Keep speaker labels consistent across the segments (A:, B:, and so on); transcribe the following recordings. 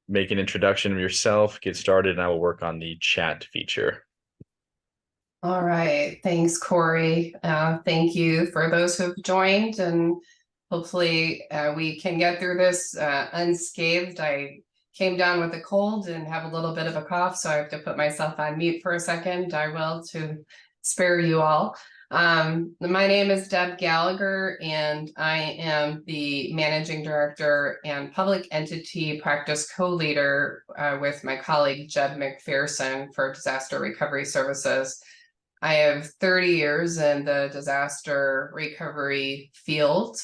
A: make an introduction of yourself, get started, and I will work on the chat feature.
B: All right. Thanks, Corey. Thank you for those who've joined, and hopefully we can get through this unscathed. I came down with a cold and have a little bit of a cough, so I have to put myself on mute for a second. I will, to spare you all. My name is Deb Gallagher, and I am the Managing Director and Public Entity Practice Co-Leader with my colleague Jeb McPherson for Disaster Recovery Services. I have 30 years in the disaster recovery field.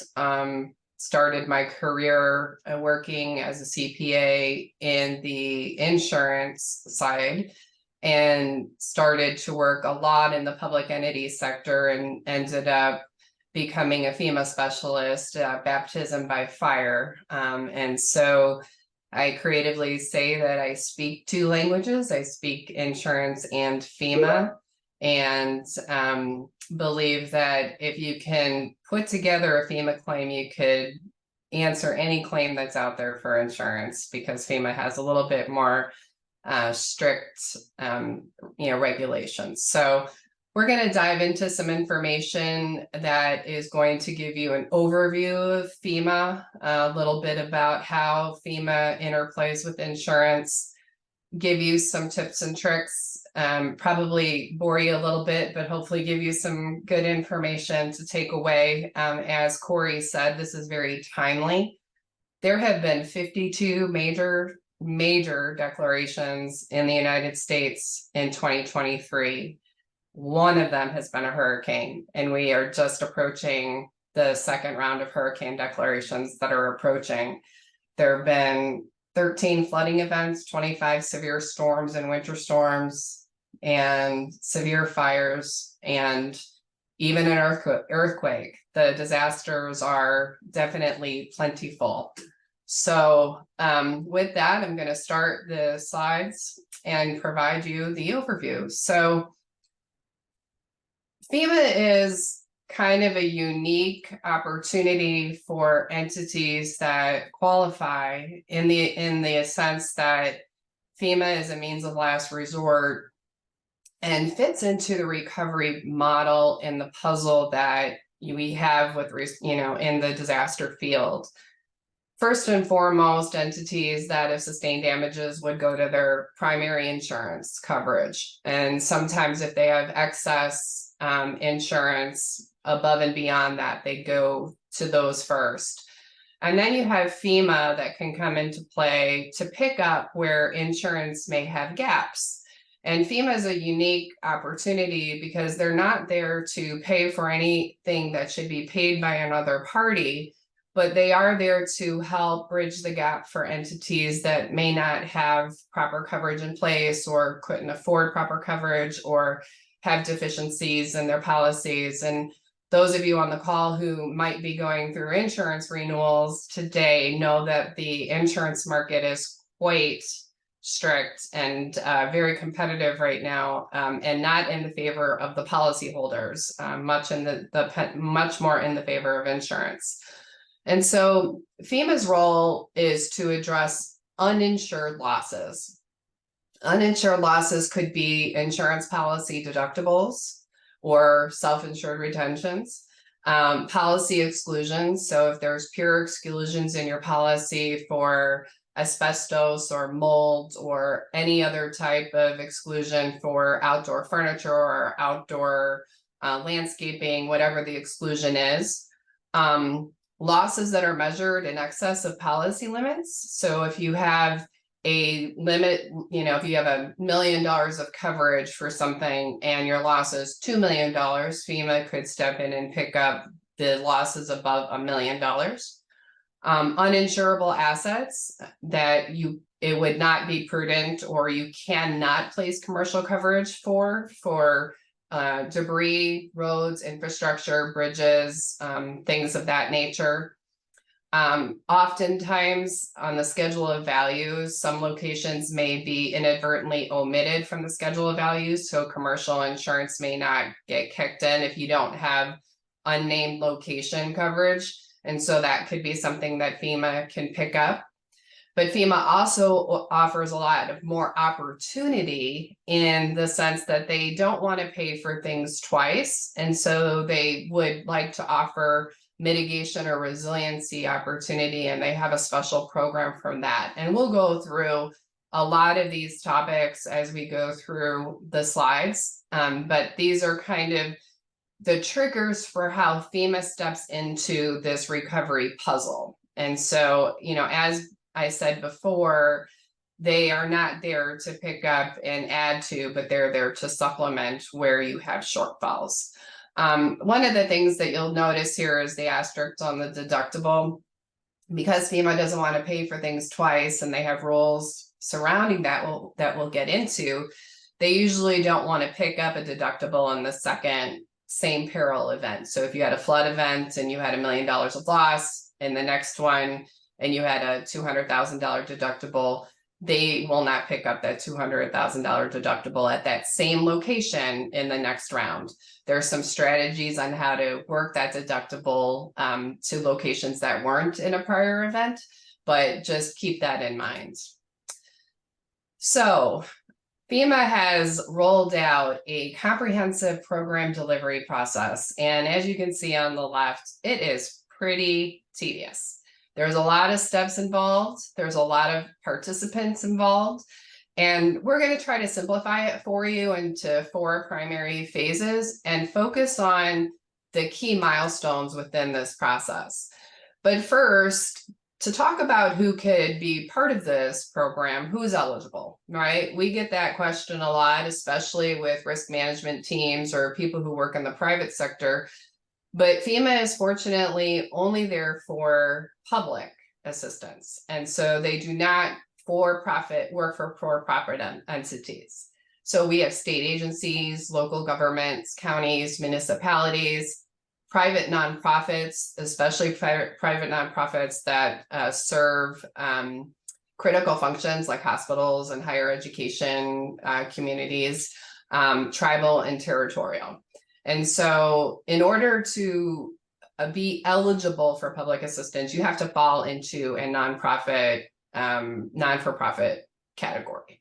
B: Started my career working as a CPA in the insurance side, and started to work a lot in the public entity sector, and ended up becoming a FEMA specialist, baptism by fire. And so I creatively say that I speak two languages. I speak insurance and FEMA, and believe that if you can put together a FEMA claim, you could answer any claim that's out there for insurance, because FEMA has a little bit more strict regulations. So we're going to dive into some information that is going to give you an overview of FEMA, a little bit about how FEMA interplays with insurance, give you some tips and tricks, probably bore you a little bit, but hopefully give you some good information to take away. As Corey said, this is very timely. There have been 52 major declarations in the United States in 2023. One of them has been a hurricane, and we are just approaching the second round of hurricane declarations that are approaching. There have been 13 flooding events, 25 severe storms and winter storms, and severe fires, and even an earthquake. The disasters are definitely plentiful. So with that, I'm going to start the slides and provide you the overview. So FEMA is kind of a unique opportunity for entities that qualify in the sense that FEMA is a means of last resort and fits into the recovery model in the puzzle that we have with in the disaster field. First and foremost, entities that have sustained damages would go to their primary insurance coverage, and sometimes if they have excess insurance above and beyond that, they go to those first. And then you have FEMA that can come into play to pick up where insurance may have gaps. And FEMA is a unique opportunity because they're not there to pay for anything that should be paid by another party, but they are there to help bridge the gap for entities that may not have proper coverage in place, or couldn't afford proper coverage, or have deficiencies in their policies. And those of you on the call who might be going through insurance renewals today know that the insurance market is quite strict and very competitive right now, and not in the favor of the policyholders, much more in the favor of insurance. And so FEMA's role is to address uninsured losses. Uninsured losses could be insurance policy deductibles or self-insured retentions, policy exclusions. So if there's pure exclusions in your policy for asbestos or mold or any other type of exclusion for outdoor furniture or outdoor landscaping, whatever the exclusion is. Losses that are measured in excess of policy limits. So if you have a limit, if you have $1 million of coverage for something and your loss is $2 million, FEMA could step in and pick up the losses above $1 million. Uninsurable assets that it would not be prudent, or you cannot place commercial coverage for debris, roads, infrastructure, bridges, things of that nature. Oftentimes on the schedule of values, some locations may be inadvertently omitted from the schedule of values, so commercial insurance may not get kicked in if you don't have unnamed location coverage. And so that could be something that FEMA can pick up. But FEMA also offers a lot of more opportunity in the sense that they don't want to pay for things twice. And so they would like to offer mitigation or resiliency opportunity, and they have a special program from that. And we'll go through a lot of these topics as we go through the slides. But these are kind of the triggers for how FEMA steps into this recovery puzzle. And so, as I said before, they are not there to pick up and add to, but they're there to supplement where you have shortfalls. One of the things that you'll notice here is the asterisk on the deductible. Because FEMA doesn't want to pay for things twice, and they have rules surrounding that we'll get into, they usually don't want to pick up a deductible in the second same peril event. So if you had a flood event and you had $1 million of loss, in the next one and you had a $200,000 deductible, they will not pick up that $200,000 deductible at that same location in the next round. There are some strategies on how to work that deductible to locations that weren't in a prior event, but just keep that in mind. So FEMA has rolled out a comprehensive program delivery process. And as you can see on the left, it is pretty tedious. There's a lot of steps involved. There's a lot of participants involved. And we're going to try to simplify it for you into 4 primary phases and focus on the key milestones within this process. But first, to talk about who could be part of this program, who's eligible, right? We get that question a lot, especially with risk management teams or people who work in the private sector. But FEMA is fortunately only there for public assistance. And so they do not work for for-profit entities. So we have state agencies, local governments, counties, municipalities, private nonprofits, especially private nonprofits that serve critical functions like hospitals and higher education communities, tribal and territorial. And so in order to be eligible for public assistance, you have to fall into a nonprofit, non-for-profit category.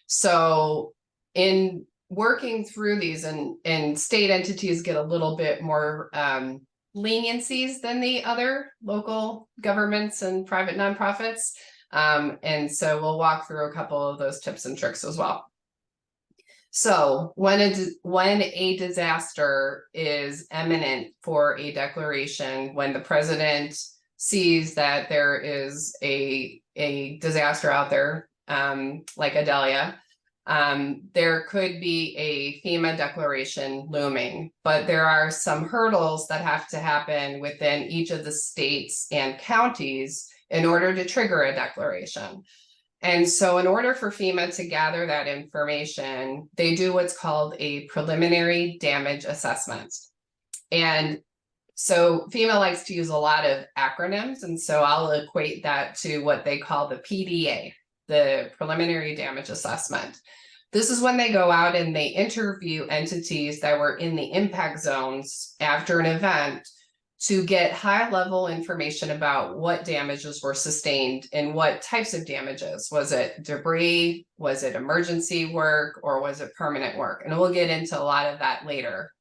B: So in working through these, and state entities get a little bit more leniencies than the other local governments and private nonprofits. And so we'll walk through a couple of those tips and tricks as well. So when a disaster is imminent for a declaration, when the president sees that there is a disaster out there, like Adelia, there could be a FEMA declaration looming, but there are some hurdles that have to happen within each of the states and counties in order to trigger a declaration. And so in order for FEMA to gather that information, they do what's called a preliminary damage assessment. And so FEMA likes to use a lot of acronyms, and so I'll equate that to what they call the PDA, the preliminary damage assessment. This is when they go out and they interview entities that were in the impact zones after an event to get high-level information about what damages were sustained and what types of damages. Was it debris? Was it emergency work? Or was it permanent work? And we'll get into a lot of that later.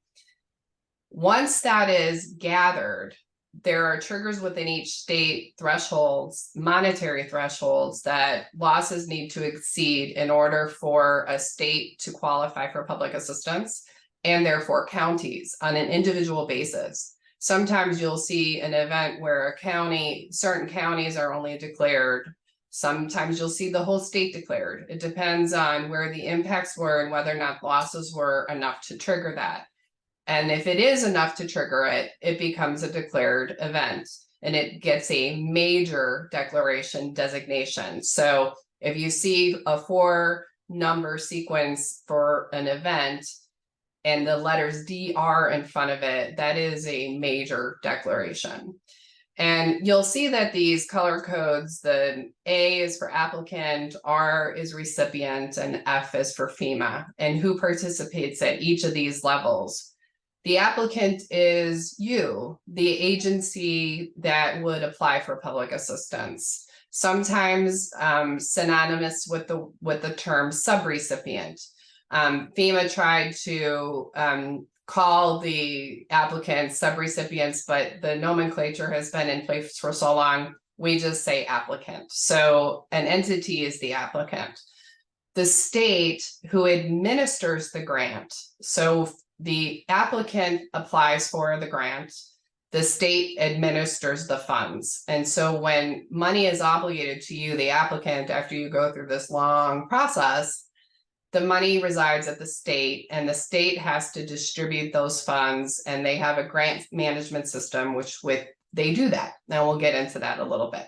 B: Once that is gathered, there are triggers within each state, thresholds, monetary thresholds that losses need to exceed in order for a state to qualify for public assistance, and therefore counties on an individual basis. Sometimes you'll see an event where a county, certain counties are only declared. Sometimes you'll see the whole state declared. It depends on where the impacts were and whether or not losses were enough to trigger that. And if it is enough to trigger it, it becomes a declared event and it gets a major declaration designation. So if you see a 4-number sequence for an event, and the letters DR in front of it, that is a major declaration. And you'll see that these color codes, the A is for applicant, R is recipient, and F is for FEMA, and who participates at each of these levels. The applicant is you, the agency that would apply for public assistance. sometimes synonymous with the term subrecipient. FEMA tried to call the applicants subrecipients, but the nomenclature has been in place for so long, we just say applicant. So an entity is the applicant. The state who administers the grant, so the applicant applies for the grant, the state administers the funds. And so when money is obligated to you, the applicant, after you go through this long process, the money resides at the state, and the state has to distribute those funds, and they have a grant management system, they do that. Now we'll get into that a little bit.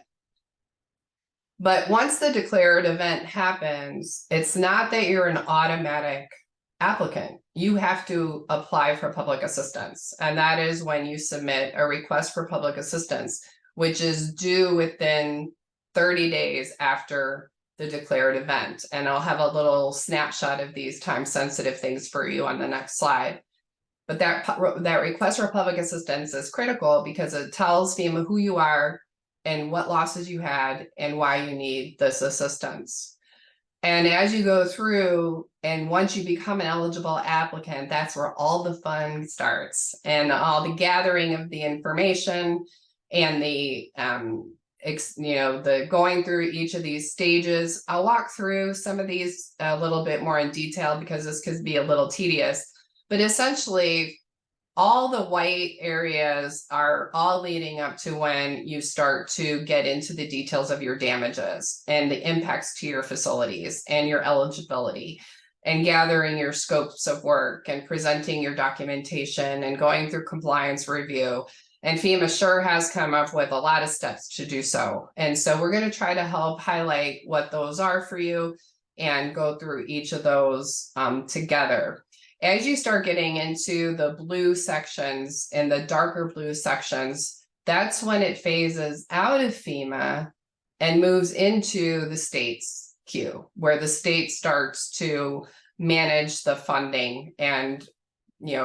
B: But once the declared event happens, it's not that you're an automatic applicant. You have to apply for public assistance. And that is when you submit a request for public assistance, which is due within 30 days after the declared event. And I'll have a little snapshot of these time-sensitive things for you on the next slide. But that request for public assistance is critical because it tells FEMA who you are and what losses you had and why you need this assistance. And as you go through, and once you become an eligible applicant, that's where all the fun starts, and all the gathering of the information and the the going through each of these stages. I'll walk through some of these a little bit more in detail because this could be a little tedious, but essentially all the white areas are all leading up to when you start to get into the details of your damages and the impacts to your facilities and your eligibility, and gathering your scopes of work and presenting your documentation and going through compliance review. And FEMA sure has come up with a lot of steps to do so. And so we're going to try to help highlight what those are for you and go through each of those together. As you start getting into the blue sections and the darker blue sections, that's when it phases out of FEMA and moves into the state's queue, where the state starts to manage the funding and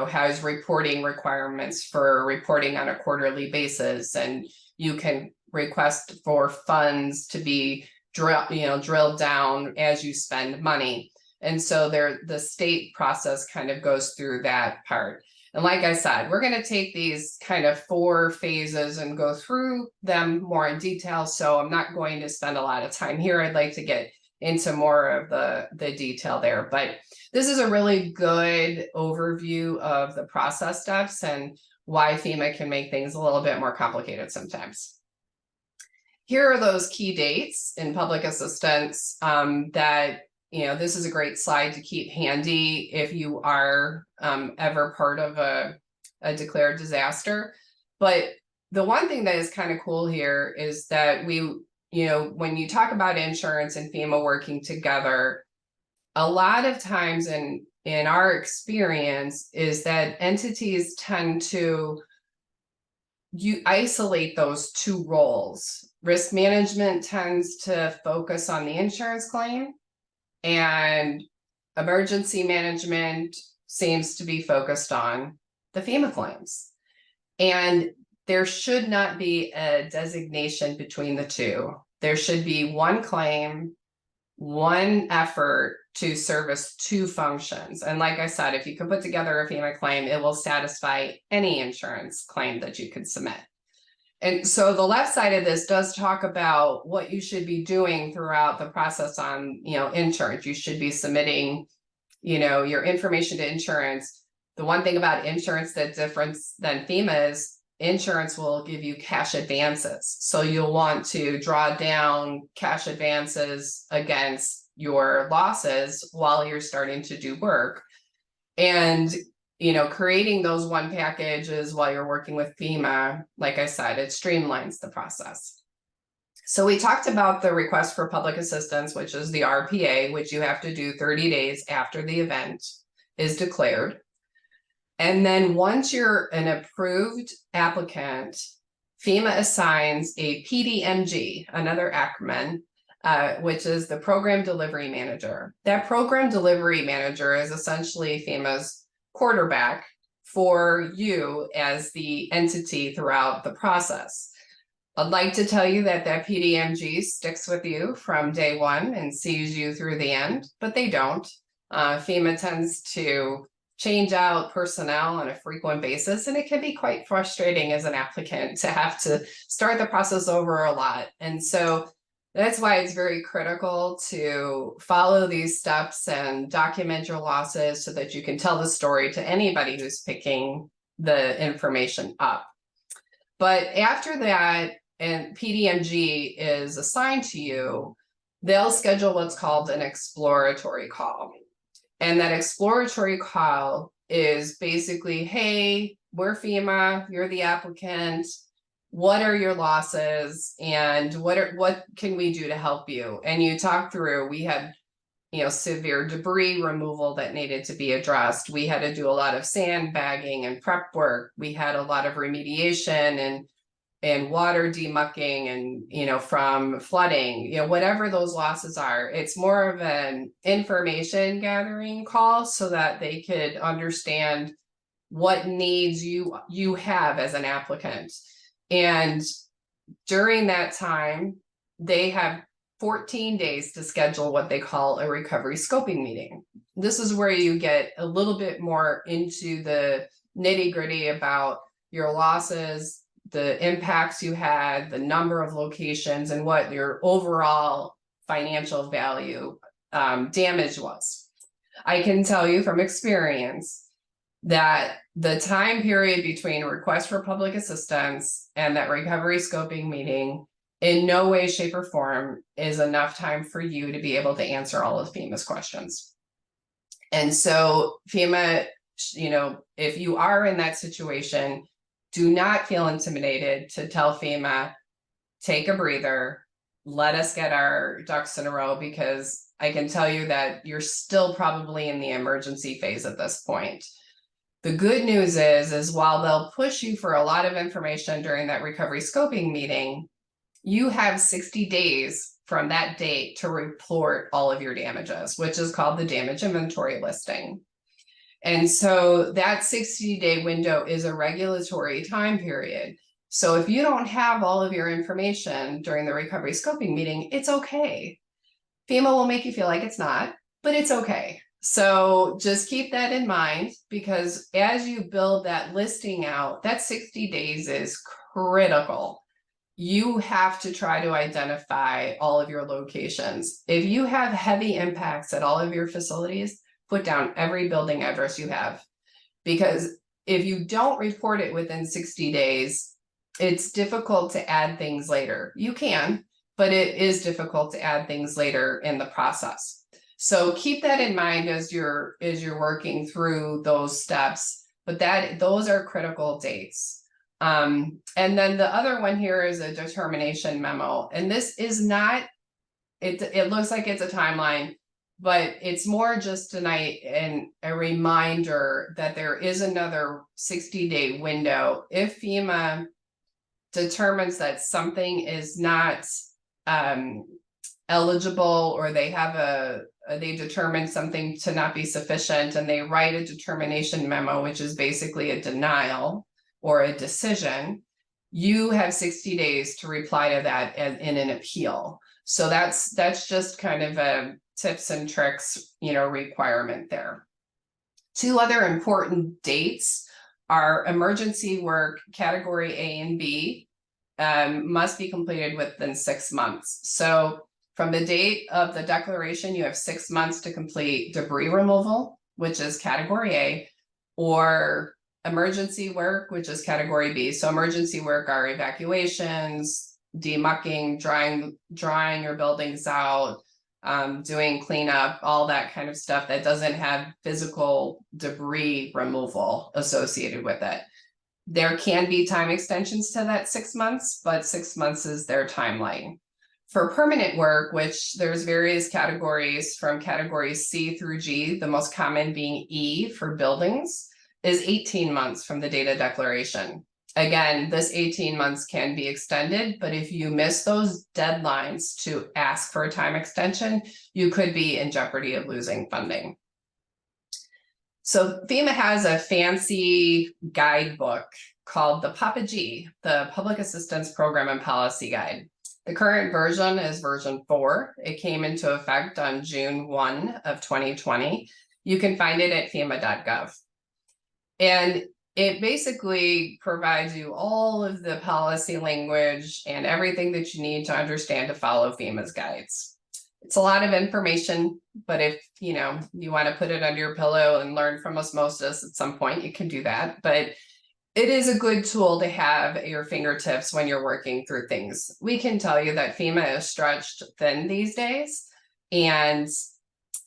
B: has reporting requirements for reporting on a quarterly basis, and you can request for funds to be drilled down as you spend money. And so the state process kind of goes through that part. And like I said, we're going to take these kind of 4 phases and go through them more in detail. So I'm not going to spend a lot of time here. I'd like to get into more of the detail there. But this is a really good overview of the process steps and why FEMA can make things a little bit more complicated sometimes. Here are those key dates in public assistance that this is a great slide to keep handy if you are ever part of a declared disaster. But the one thing that is kind of cool here is that when you talk about insurance and FEMA working together, a lot of times in our experience is that entities tend to isolate those 2 roles. Risk management tends to focus on the insurance claim, and emergency management seems to be focused on the FEMA claims. And there should not be a designation between the 2. There should be one claim, one effort to service 2 functions. And like I said, if you can put together a FEMA claim, it will satisfy any insurance claim that you could submit. And so the left side of this does talk about what you should be doing throughout the process on, insurance. You should be submitting, your information to insurance. The one thing about insurance that's different than FEMA is insurance will give you cash advances. So you'll want to draw down cash advances against your losses while you're starting to do work. And creating those one packages while you're working with FEMA, like I said, it streamlines the process. So we talked about the request for public assistance, which is the RPA, which you have to do 30 days after the event is declared. And then once you're an approved applicant, FEMA assigns a PDMG, another acronym, which is the Program Delivery Manager. That Program Delivery Manager is essentially FEMA's quarterback for you as the entity throughout the process. I'd like to tell you that that PDMG sticks with you from day one and sees you through the end, but they don't. FEMA tends to change out personnel on a frequent basis, and it can be quite frustrating as an applicant to have to start the process over a lot. And so that's why it's very critical to follow these steps and document your losses so that you can tell the story to anybody who's picking the information up. But after that, and PDMG is assigned to you, they'll schedule what's called an exploratory call. And that exploratory call is basically, hey, we're FEMA, you're the applicant. What are your losses and what can we do to help you? And you talk through, we had, severe debris removal that needed to be addressed. We had to do a lot of sandbagging and prep work. We had a lot of remediation and water demucking and, from flooding, whatever those losses are. It's more of an information gathering call so that they could understand what needs you have as an applicant. And during that time, they have 14 days to schedule what they call a recovery scoping meeting. This is where you get a little bit more into the nitty-gritty about your losses, the impacts you had, the number of locations, and what your overall financial value damage was. I can tell you from experience that the time period between request for public assistance and that recovery scoping meeting in no way, shape, or form is enough time for you to be able to answer all of FEMA's questions. And so FEMA, if you are in that situation, do not feel intimidated to tell FEMA, take a breather, let us get our ducks in a row, because I can tell you that you're still probably in the emergency phase at this point. The good news is while they'll push you for a lot of information during that recovery scoping meeting, you have 60 days from that date to report all of your damages, which is called the damage inventory listing. And so that 60-day window is a regulatory time period. So if you don't have all of your information during the recovery scoping meeting, it's okay. FEMA will make you feel like it's not, but it's okay. So just keep that in mind, because as you build that listing out, that 60 days is critical. You have to try to identify all of your locations. If you have heavy impacts at all of your facilities, put down every building address you have, because if you don't report it within 60 days, it's difficult to add things later. You can, but it is difficult to add things later in the process. So keep that in mind as you're working through those steps, but those are critical dates. And then the other one here is a determination memo. And this is not, it looks like it's a timeline, but it's more just tonight and a reminder that there is another 60-day window. If FEMA determines that something is not eligible, or they determine something to not be sufficient, and they write a determination memo, which is basically a denial or a decision, you have 60 days to reply to that in an appeal. So that's just kind of a tips and tricks, requirement there. Two other important dates are emergency work category A and B must be completed within 6 months. So from the date of the declaration, you have 6 months to complete debris removal, which is category A, or emergency work, which is category B. So emergency work are evacuations, demucking, drying your buildings out, doing cleanup, all that kind of stuff that doesn't have physical debris removal associated with it. There can be time extensions to that 6 months, but 6 months is their timeline. For permanent work, which there's various categories from categories C through G, the most common being E for buildings, is 18 months from the date of declaration. Again, this 18 months can be extended, but if you miss those deadlines to ask for a time extension, you could be in jeopardy of losing funding. So FEMA has a fancy guidebook called the Papa G, the Public Assistance Program and Policy Guide. The current version is version 4. It came into effect on June 1 of 2020. You can find it at FEMA.gov. And it basically provides you all of the policy language and everything that you need to understand to follow FEMA's guides. It's a lot of information, but if you want to put it under your pillow and learn from osmosis at some point, you can do that. But it is a good tool to have at your fingertips when you're working through things. We can tell you that FEMA is stretched thin these days, and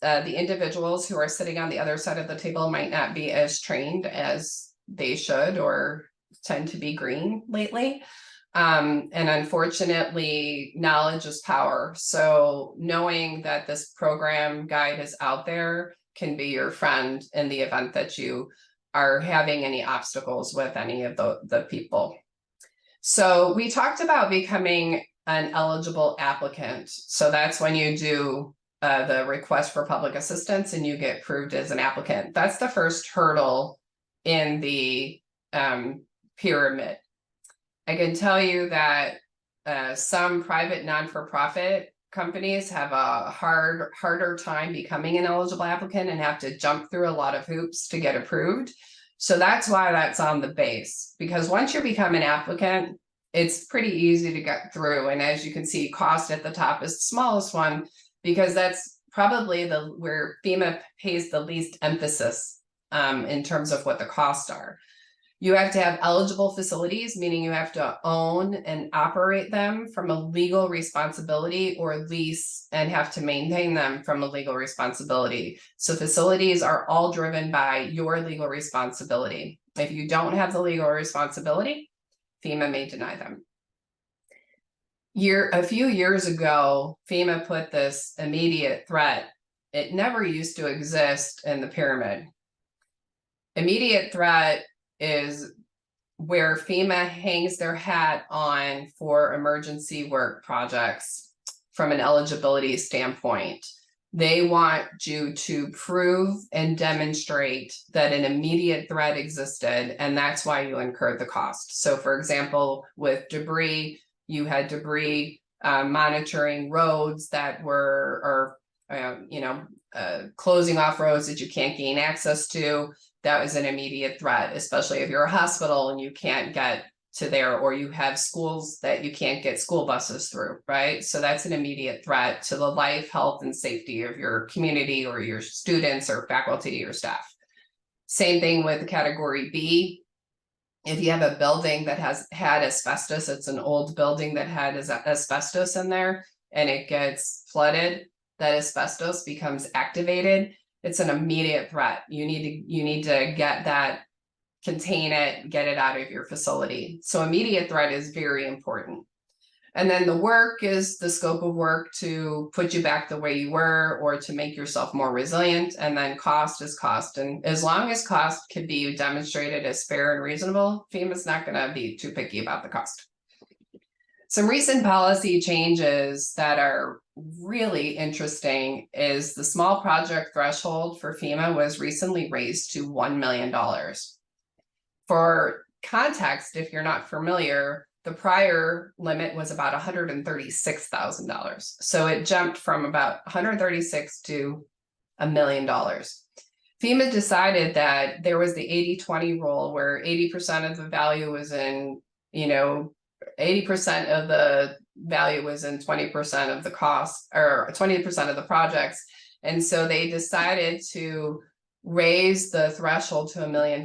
B: the individuals who are sitting on the other side of the table might not be as trained as they should or tend to be green lately. And unfortunately, knowledge is power. So knowing that this program guide is out there can be your friend in the event that you are having any obstacles with any of the people. So we talked about becoming an eligible applicant. So that's when you do the request for public assistance and you get approved as an applicant. That's the first hurdle in the pyramid. I can tell you that some private non-for-profit companies have a harder time becoming an eligible applicant and have to jump through a lot of hoops to get approved. So that's why that's on the base, because once you become an applicant, it's pretty easy to get through. And as you can see, cost at the top is the smallest one, because that's probably where FEMA pays the least emphasis in terms of what the costs are. You have to have eligible facilities, meaning you have to own and operate them from a legal responsibility, or lease and have to maintain them from a legal responsibility. So facilities are all driven by your legal responsibility. If you don't have the legal responsibility, FEMA may deny them. A few years ago, FEMA put this immediate threat. It never used to exist in the pyramid. Immediate threat is where FEMA hangs their hat on for emergency work projects from an eligibility standpoint. They want you to prove and demonstrate that an immediate threat existed, and that's why you incurred the cost. So for example, with debris, you had debris monitoring roads that were, closing off roads that you can't gain access to. That was an immediate threat, especially if you're a hospital and you can't get to there, or you have schools that you can't get school buses through, right? So that's an immediate threat to the life, health, and safety of your community or your students or faculty or staff. Same thing with category B. If you have a building that has had asbestos, it's an old building that had asbestos in there and it gets flooded, that asbestos becomes activated. It's an immediate threat. You need to get that, contain it, get it out of your facility. So immediate threat is very important. And then the work is the scope of work to put you back the way you were or to make yourself more resilient. And then cost is cost. And as long as cost can be demonstrated as fair and reasonable, FEMA's not going to be too picky about the cost. Some recent policy changes that are really interesting is the small project threshold for FEMA was recently raised to $1 million. For context, if you're not familiar, the prior limit was about $136,000. So it jumped from about 136 to $1 million. FEMA decided that there was the 80-20 rule where 80% of the value was in, 80% of the value was in 20% of the cost, or 20% of the projects. And so they decided to raise the threshold to $1 million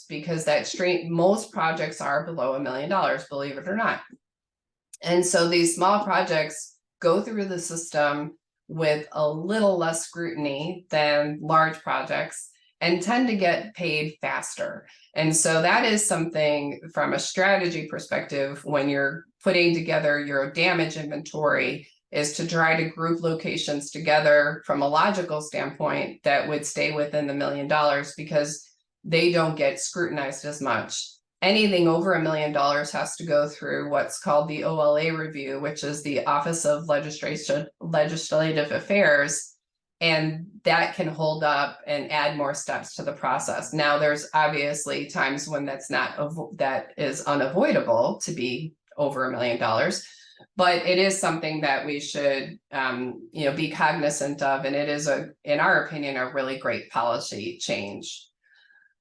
B: because most projects are below $1 million, believe it or not. And so these small projects go through the system with a little less scrutiny than large projects and tend to get paid faster. And so that is something from a strategy perspective, when you're putting together your damage inventory, is to try to group locations together from a logical standpoint that would stay within the $1 million because they don't get scrutinized as much. Anything over $1 million has to go through what's called the OLA review, which is the Office of Legislative Affairs. And that can hold up and add more steps to the process. Now, there's obviously times when that is unavoidable to be over $1 million, but it is something that we should, be cognizant of, and it is in our opinion, a really great policy change.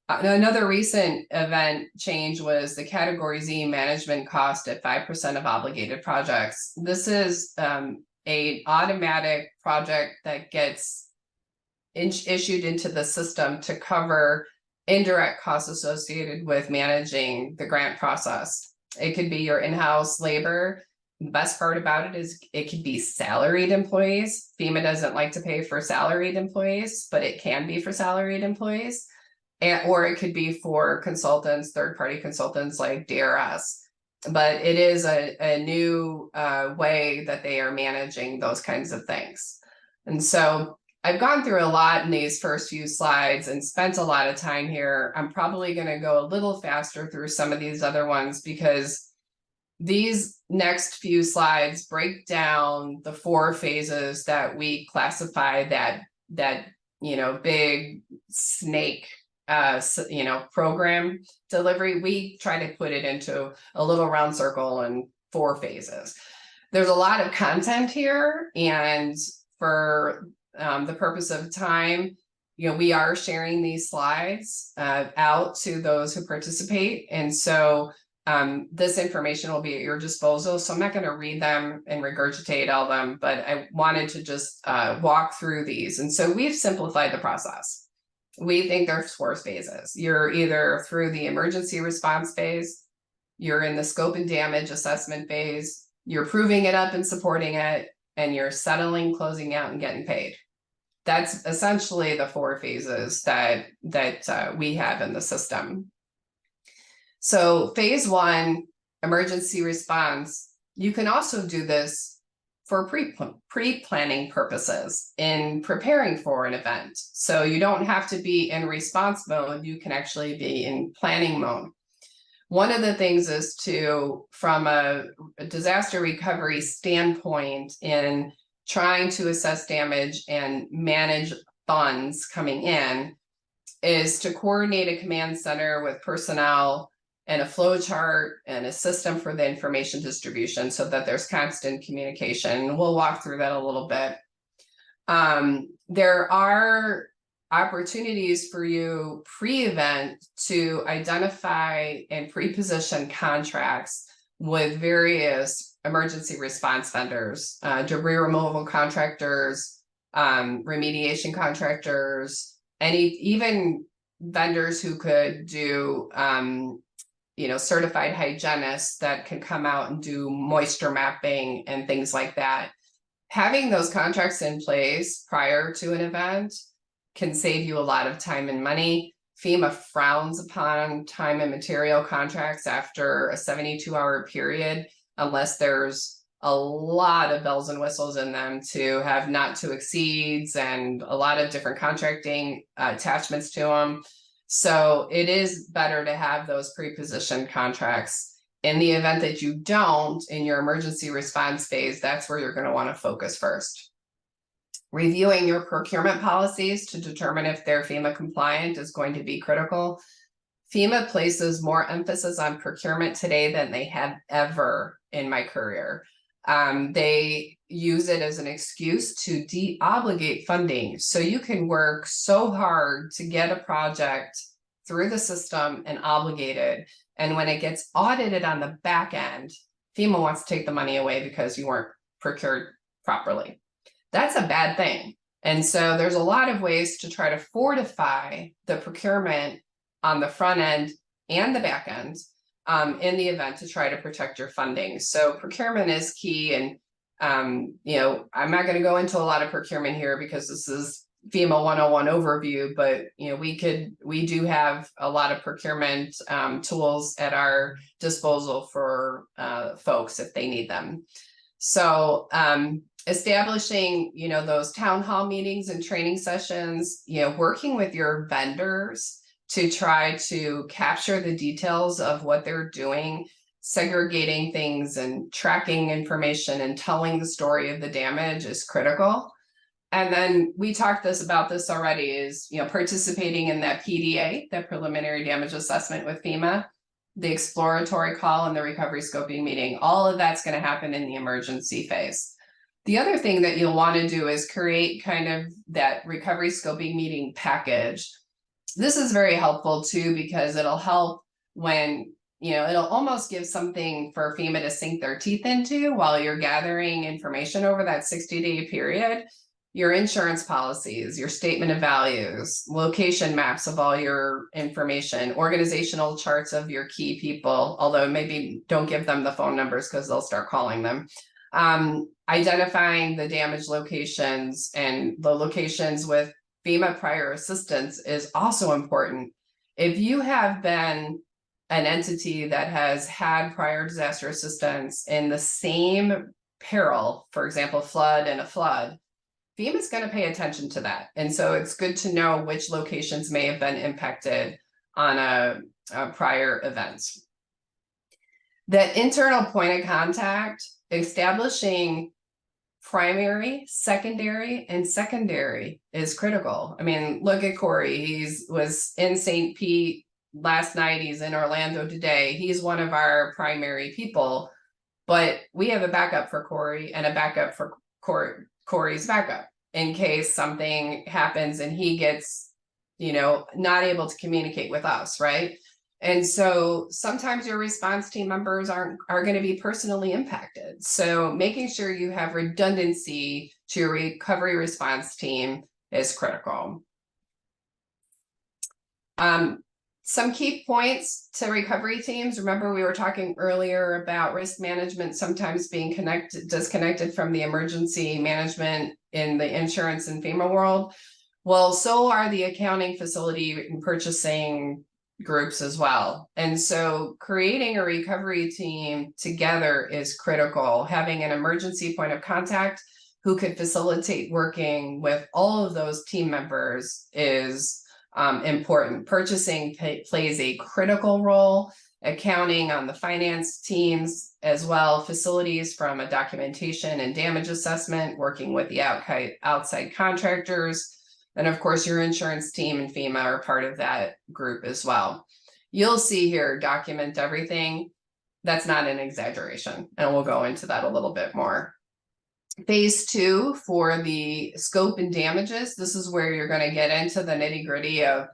B: Another recent event change was the Category Z management cost at 5% of obligated projects. This is a automatic project that gets issued into the system to cover indirect costs associated with managing the grant process. It could be your in-house labor. The best part about it is it could be salaried employees. FEMA doesn't like to pay for salaried employees, but it can be for salaried employees. Or it could be for consultants, third-party consultants like DRS. But it is a new way that they are managing those kinds of things. And so I've gone through a lot in these first few slides and spent a lot of time here. I'm probably going to go a little faster through some of these other ones because these next few slides break down the 4 phases that we classify that big snake program delivery. We try to put it into a little round circle and 4 phases. There's a lot of content here, and for the purpose of time, we are sharing these slides out to those who participate, and so this information will be at your disposal. So I'm not going to read them and regurgitate all them, but I wanted to just walk through these. And so we've simplified the process. We think there's 4 phases. You're either through the emergency response phase, you're in the scope and damage assessment phase, you're proving it up and supporting it, and you're settling, closing out, and getting paid. That's essentially the 4 phases that we have in the system. So phase 1, emergency response, you can also do this for pre-planning purposes in preparing for an event. So you don't have to be in response mode, you can actually be in planning mode. One of the things is from a disaster recovery standpoint, in trying to assess damage and manage funds coming in, is to coordinate a command center with personnel and a flow chart and a system for the information distribution so that there's constant communication. We'll walk through that a little bit. There are opportunities for you pre-event to identify and pre-position contracts with various emergency response vendors, debris removal contractors, remediation contractors, even vendors who could do certified hygienists that can come out and do moisture mapping and things like that. Having those contracts in place prior to an event can save you a lot of time and money. FEMA frowns upon time and material contracts after a 72-hour period, unless there's a lot of bells and whistles in them to have not to exceeds and a lot of different contracting attachments to them. So it is better to have those pre-positioned contracts. In the event that you don't, in your emergency response phase, that's where you're going to want to focus first. Reviewing your procurement policies to determine if they're FEMA compliant is going to be critical. FEMA places more emphasis on procurement today than they have ever in my career. They use it as an excuse to de-obligate funding. So you can work so hard to get a project through the system and obligated. And when it gets audited on the back end, FEMA wants to take the money away because you weren't procured properly. That's a bad thing. And so there's a lot of ways to try to fortify the procurement on the front end and the back end in the event to try to protect your funding. So procurement is key. And, I'm not going to go into a lot of procurement here because this is FEMA 101 overview, but, we do have a lot of procurement tools at our disposal for folks if they need them. So establishing, those town hall meetings and training sessions, working with your vendors to try to capture the details of what they're doing, segregating things and tracking information and telling the story of the damage is critical. And then we talked about this already is, participating in that PDA, that preliminary damage assessment with FEMA, the exploratory call and the recovery scoping meeting. All of that's going to happen in the emergency phase. The other thing that you'll want to do is create kind of that recovery scoping meeting package. This is very helpful too, because it'll help when, it'll almost give something for FEMA to sink their teeth into while you're gathering information over that 60-day period. Your insurance policies, your statement of values, location maps of all your information, organizational charts of your key people, although maybe don't give them the phone numbers because they'll start calling them. Identifying the damage locations and the locations with FEMA prior assistance is also important. If you have been an entity that has had prior disaster assistance in the same peril, for example, flood and a flood, FEMA is going to pay attention to that. And so it's good to know which locations may have been impacted on a prior event. That internal point of contact, establishing primary, secondary, and secondary is critical. I mean, look at Corey. He was in St. Pete last night. He's in Orlando today. He's one of our primary people, but we have a backup for Corey and a backup for Corey's backup in case something happens and he gets, not able to communicate with us, right? And so sometimes your response team members are going to be personally impacted. So making sure you have redundancy to your recovery response team is critical. Some key points to recovery teams. Remember, we were talking earlier about risk management sometimes being disconnected from the emergency management in the insurance and FEMA world. Well, so are the accounting, facility, and purchasing groups as well. And so creating a recovery team together is critical. Having an emergency point of contact who could facilitate working with all of those team members is important. Purchasing plays a critical role, accounting on the finance teams as well, facilities from a documentation and damage assessment, working with the outside contractors, and of course your insurance team and FEMA are part of that group as well. You'll see here, document everything. That's not an exaggeration, and we'll go into that a little bit more. Phase 2 for the scope and damages. This is where you're going to get into the nitty-gritty of,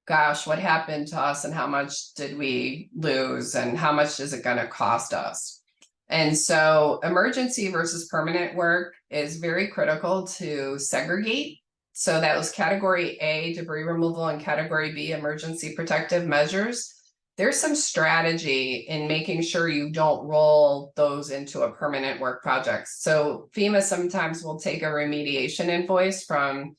B: gosh, what happened to us and how much did we lose and how much is it going to cost us? And so emergency versus permanent work is very critical to segregate. So that was category A, debris removal, and category B, emergency protective measures. There's some strategy in making sure you don't roll those into a permanent work project. So FEMA sometimes will take a remediation invoice from,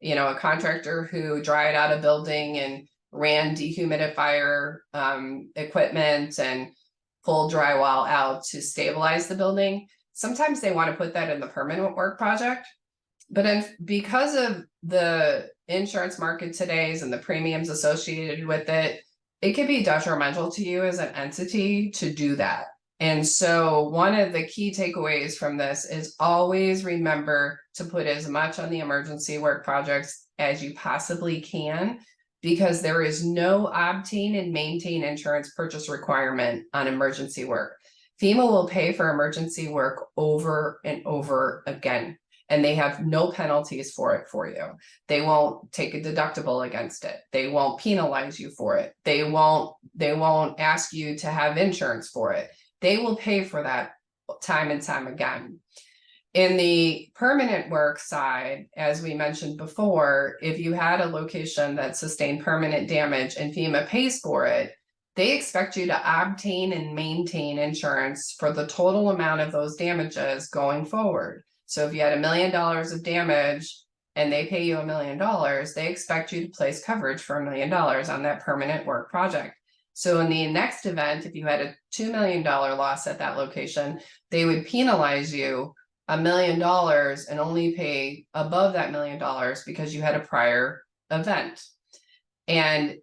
B: a contractor who dried out a building and ran dehumidifier equipment and pulled drywall out to stabilize the building. Sometimes they want to put that in the permanent work project. But because of the insurance market today's and the premiums associated with it, it can be detrimental to you as an entity to do that. And so one of the key takeaways from this is always remember to put as much on the emergency work projects as you possibly can, because there is no obtain and maintain insurance purchase requirement on emergency work. FEMA will pay for emergency work over and over again, and they have no penalties for it for you. They won't take a deductible against it. They won't penalize you for it. They won't ask you to have insurance for it. They will pay for that time and time again. In the permanent work side, as we mentioned before, if you had a location that sustained permanent damage and FEMA pays for it, they expect you to obtain and maintain insurance for the total amount of those damages going forward. So if you had $1 million of damage and they pay you $1 million, they expect you to place coverage for $1 million on that permanent work project. So in the next event, if you had a $2 million loss at that location, they would penalize you $1 million and only pay above that $1 million because you had a prior event. And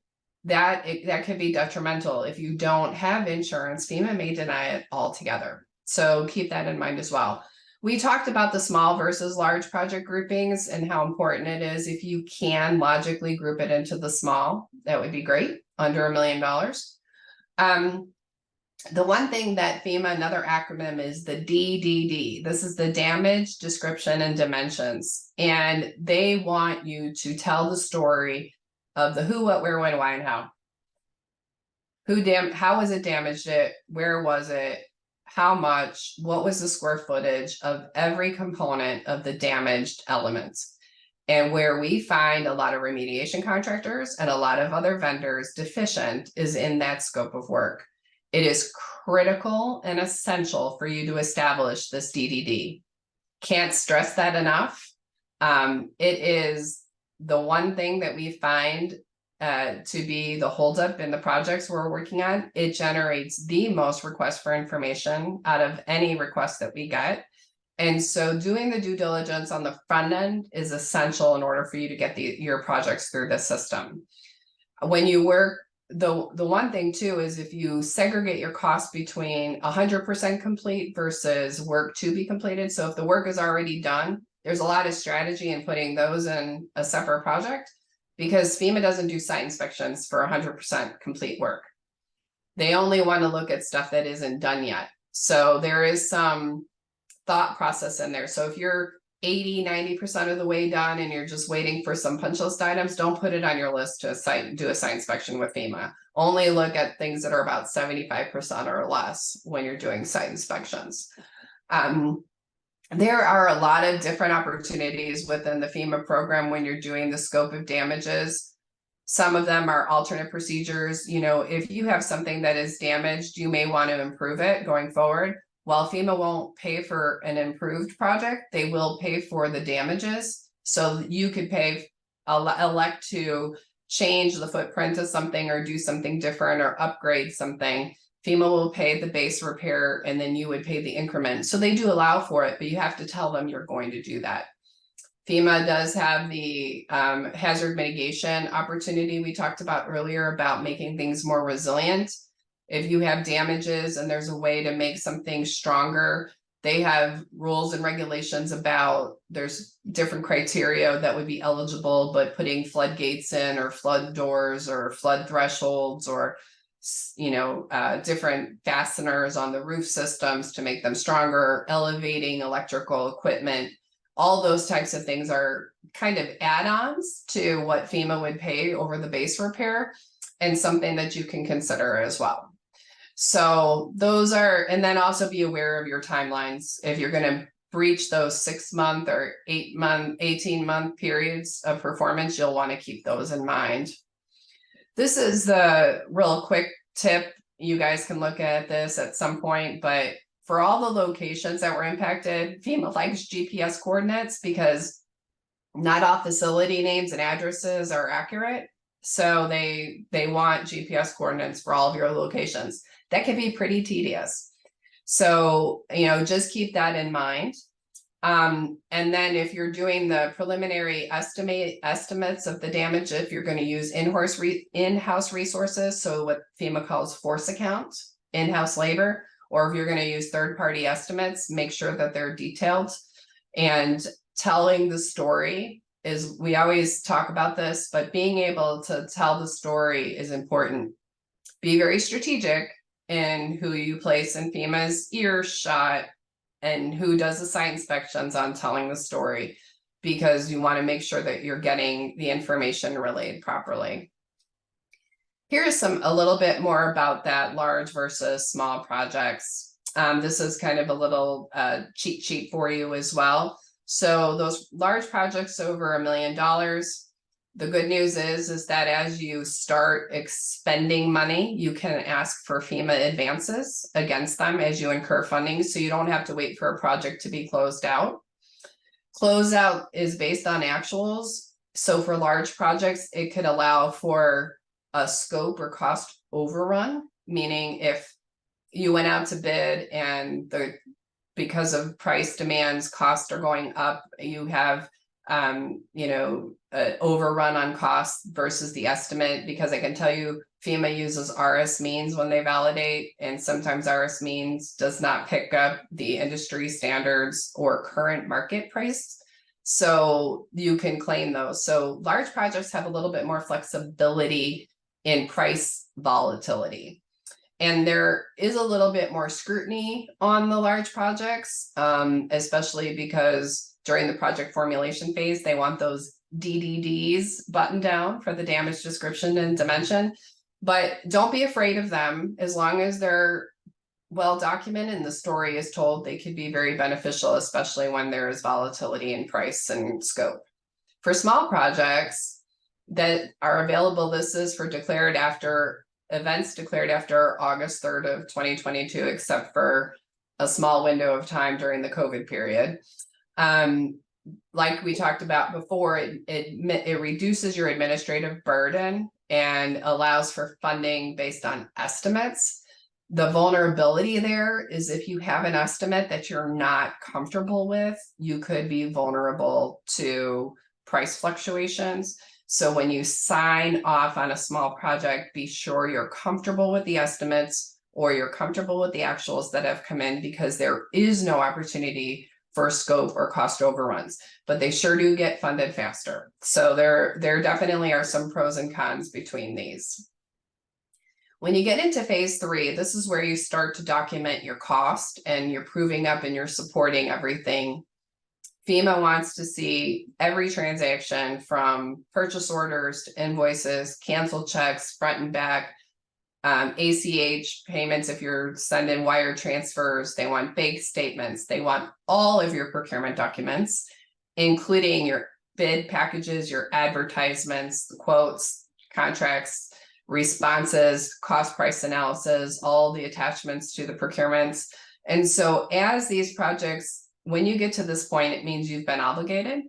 B: that could be detrimental. If you don't have insurance, FEMA may deny it altogether. So keep that in mind as well. We talked about the small versus large project groupings and how important it is. If you can logically group it into the small, that would be great, under $1 million. The one thing that FEMA, another acronym, is the DDD. This is the damage, description, and dimensions. And they want you to tell the story of the who, what, where, when, why, and how. How was it damaged it? Where was it? How much? What was the square footage of every component of the damaged elements? And where we find a lot of remediation contractors and a lot of other vendors deficient is in that scope of work. It is critical and essential for you to establish this DDD. Can't stress that enough. It is the one thing that we find to be the holdup in the projects we're working on. It generates the most requests for information out of any request that we get. And so doing the due diligence on the front end is essential in order for you to get your projects through the system. When you work, the one thing too is if you segregate your costs between 100% complete versus work to be completed. So if the work is already done, there's a lot of strategy in putting those in a separate project, because FEMA doesn't do site inspections for 100% complete work. They only want to look at stuff that isn't done yet. So there is some thought process in there. So if you're 80–90% of the way done and you're just waiting for some punch list items, don't put it on your list to do a site inspection with FEMA. Only look at things that are about 75% or less when you're doing site inspections. There are a lot of different opportunities within the FEMA program when you're doing the scope of damages. Some of them are alternate procedures. You know, if you have something that is damaged, you may want to improve it going forward. While FEMA won't pay for an improved project, they will pay for the damages. So you could elect to change the footprint of something or do something different or upgrade something. FEMA will pay the base repair and then you would pay the increment. So they do allow for it, but you have to tell them you're going to do that. FEMA does have the hazard mitigation opportunity we talked about earlier about making things more resilient. If you have damages and there's a way to make something stronger, they have rules and regulations about, there's different criteria that would be eligible, but putting floodgates in or flood doors or flood thresholds or, you know, different fasteners on the roof systems to make them stronger, elevating electrical equipment. All those types of things are kind of add-ons to what FEMA would pay over the base repair, and something that you can consider as well. So those are, and then also be aware of your timelines. If you're going to breach those 6-month or 8-month, 18-month periods of performance, you'll want to keep those in mind. This is the real quick tip. You guys can look at this at some point, but for all the locations that were impacted, FEMA likes GPS coordinates because not all facility names and addresses are accurate. So they want GPS coordinates for all of your locations. That can be pretty tedious. So, you know, just keep that in mind. And then if you're doing the preliminary estimates of the damage, if you're going to use in-house resources, so what FEMA calls force account, in-house labor, or if you're going to use third-party estimates, make sure that they're detailed. And telling the story is, we always talk about this, but being able to tell the story is important. Be very strategic in who you place in FEMA's earshot and who does the site inspections on telling the story, because you want to make sure that you're getting the information relayed properly. Here's a little bit more about that large versus small projects. This is kind of a little cheat sheet for you as well. So those large projects over $1 million, the good news is that as you start expending money, you can ask for FEMA advances against them as you incur funding, so you don't have to wait for a project to be closed out. Closeout is based on actuals. So for large projects, it could allow for a scope or cost overrun, meaning if you went out to bid and because of price demands, costs are going up, you have you know, overrun on costs versus the estimate, because I can tell you FEMA uses RS means when they validate, and sometimes RS means does not pick up the industry standards or current market price. So you can claim those. So large projects have a little bit more flexibility in price volatility. And there is a little bit more scrutiny on the large projects, especially because during the project formulation phase, they want those DDDs buttoned down for the damage description and dimension. But don't be afraid of them. As long as they're well documented and the story is told, they could be very beneficial, especially when there is volatility in price and scope. For small projects that are available, this is for declared after events declared after August 3rd of 2022, except for a small window of time during the COVID period. Like we talked about before, it reduces your administrative burden and allows for funding based on estimates. The vulnerability there is if you have an estimate that you're not comfortable with, you could be vulnerable to price fluctuations. So when you sign off on a small project, be sure you're comfortable with the estimates or you're comfortable with the actuals that have come in, because there is no opportunity for scope or cost overruns, but they sure do get funded faster. So there definitely are some pros and cons between these. When you get into phase 3, this is where you start to document your cost and you're proving up and you're supporting everything. FEMA wants to see every transaction from purchase orders to invoices, canceled checks, front and back, ACH payments if you're sending wire transfers. They want bank statements. They want all of your procurement documents, including your bid packages, your advertisements, quotes, contracts, responses, cost price analysis, all the attachments to the procurements. And so as these projects, when you get to this point, it means you've been obligated.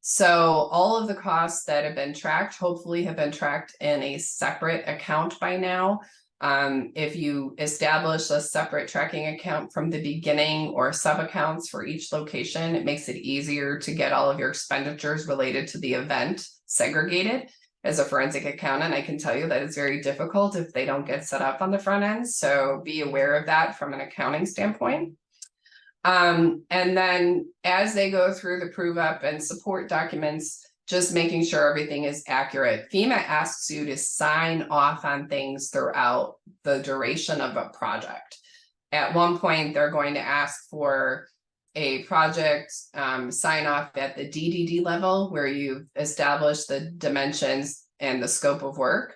B: So all of the costs that have been tracked, hopefully have been tracked in a separate account by now. If you establish a separate tracking account from the beginning or sub accounts for each location, it makes it easier to get all of your expenditures related to the event segregated. As a forensic accountant, I can tell you that it's very difficult if they don't get set up on the front end. So be aware of that from an accounting standpoint. And then as they go through the prove up and support documents, just making sure everything is accurate. FEMA asks you to sign off on things throughout the duration of a project. At one point, they're going to ask for a project sign off at the DDD level, where you've established the dimensions and the scope of work.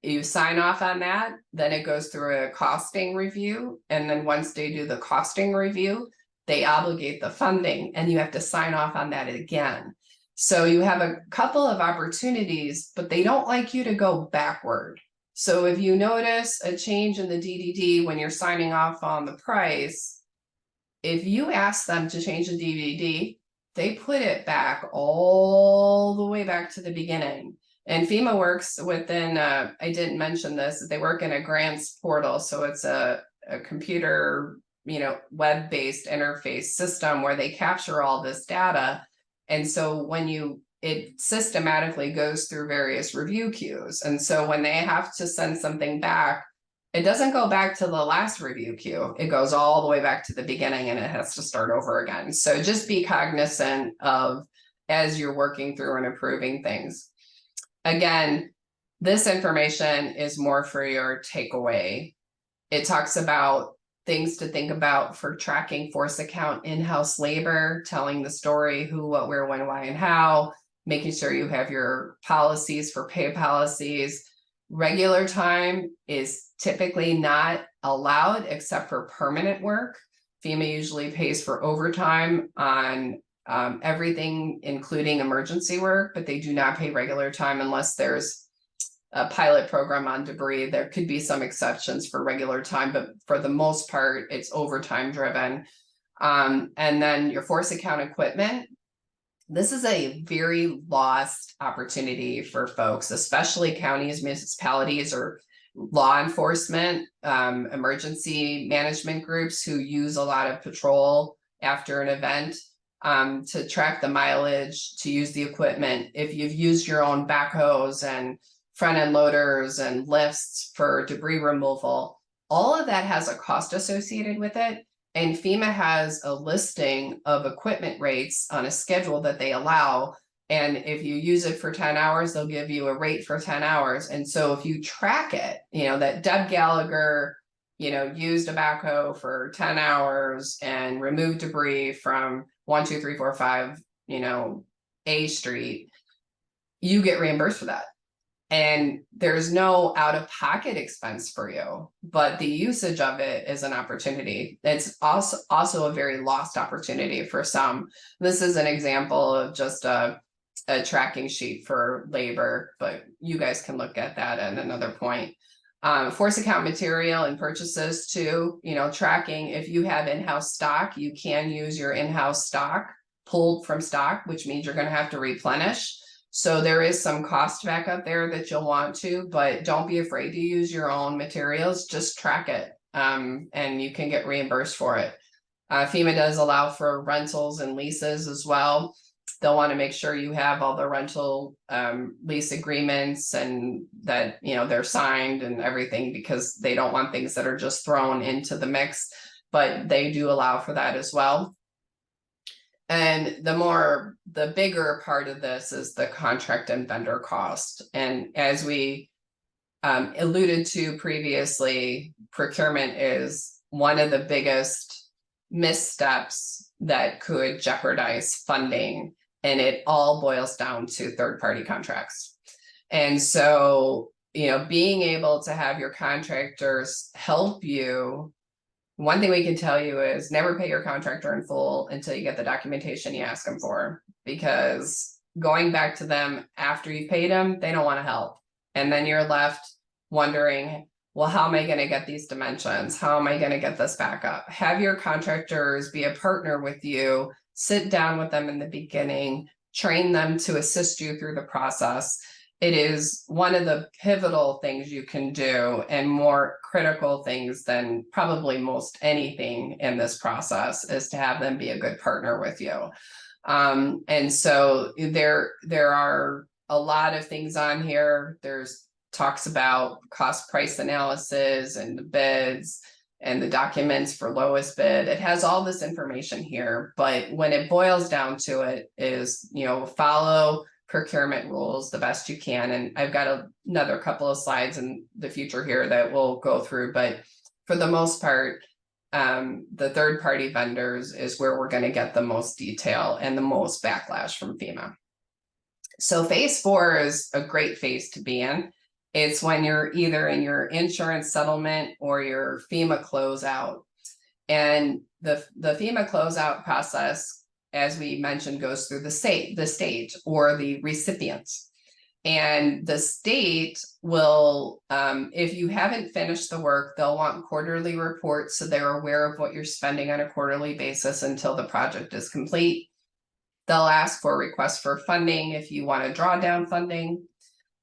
B: You sign off on that, then it goes through a costing review. And then once they do the costing review, they obligate the funding and you have to sign off on that again. So you have a couple of opportunities, but they don't like you to go backward. So if you notice a change in the DDD when you're signing off on the price, if you ask them to change the DDD, they put it back all the way back to the beginning. And FEMA works within, I didn't mention this, they work in a grants portal. So it's a computer, web-based interface system where they capture all this data. And so when it systematically goes through various review queues. And so when they have to send something back, it doesn't go back to the last review queue. It goes all the way back to the beginning and it has to start over again. So just be cognizant of as you're working through and approving things. Again, this information is more for your takeaway. It talks about things to think about for tracking force account in-house labor, telling the story, who, what, where, when, why, and how, making sure you have your policies for pay policies. Regular time is typically not allowed except for permanent work. FEMA usually pays for overtime on everything, including emergency work, but they do not pay regular time unless there's a pilot program on debris. There could be some exceptions for regular time, but for the most part, it's overtime driven. And then your force account equipment. This is a very lost opportunity for folks, especially counties, municipalities, or law enforcement, emergency management groups who use a lot of patrol after an event. To track the mileage, to use the equipment. If you've used your own backhoes and front end loaders and lifts for debris removal. All of that has a cost associated with it. And FEMA has a listing of equipment rates on a schedule that they allow. And if you use it for 10 hours, they'll give you a rate for 10 hours. And so if you track it, that Deb Gallagher, used a backhoe for 10 hours and removed debris from 1, 2, 3, 4, 5, A Street, you get reimbursed for that. And there's no out-of-pocket expense for you, but the usage of it is an opportunity. It's also a very lost opportunity for some. This is an example of just a tracking sheet for labor, but you guys can look at that at another point. Force account material and purchases too, tracking. If you have in-house stock, you can use your in-house stock pulled from stock, which means you're going to have to replenish. So there is some cost back up there that you'll want to, but don't be afraid to use your own materials, just track it, and you can get reimbursed for it. FEMA does allow for rentals and leases as well. They'll want to make sure you have all the rental lease agreements and that, they're signed and everything, because they don't want things that are just thrown into the mix, but they do allow for that as well. And the bigger part of this is the contract and vendor cost. And as we alluded to previously, procurement is one of the biggest missteps that could jeopardize funding. And it all boils down to third-party contracts. And so, being able to have your contractors help you. One thing we can tell you is never pay your contractor in full until you get the documentation you ask them for, because going back to them after you paid them, they don't want to help. And then you're left wondering, well, how am I going to get these dimensions? How am I going to get this back up? Have your contractors be a partner with you, sit down with them in the beginning, train them to assist you through the process. It is one of the pivotal things you can do, and more critical things than probably most anything in this process, is to have them be a good partner with you. And so there are a lot of things on here. There's talks about cost price analysis and the bids and the documents for lowest bid. It has all this information here, but when it boils down to it is, follow procurement rules the best you can. And I've got another couple of slides in the future here that we'll go through, but for the most part, the third-party vendors is where we're going to get the most detail and the most backlash from FEMA. So phase 4 is a great phase to be in. It's when you're either in your insurance settlement or your FEMA closeout. And the FEMA closeout process, as we mentioned, goes through the state or the recipient. And the state will, if you haven't finished the work, they'll want quarterly reports, so they're aware of what you're spending on a quarterly basis until the project is complete. They'll ask for requests for funding if you want to draw down funding.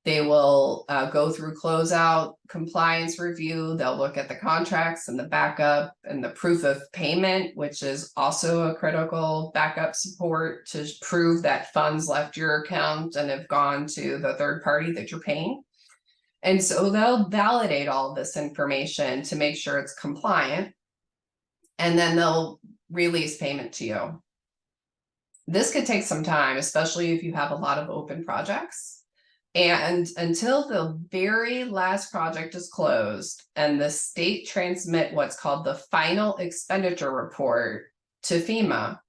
B: They will go through closeout compliance review. They'll look at the contracts and the backup and the proof of payment, which is also a critical backup support to prove that funds left your account and have gone to the third party that you're paying. And so they'll validate all this information to make sure it's compliant, and then they'll release payment to you. This could take some time, especially if you have a lot of open projects. And until the very last project is closed and the state transmit what's called the final expenditure report to FEMA,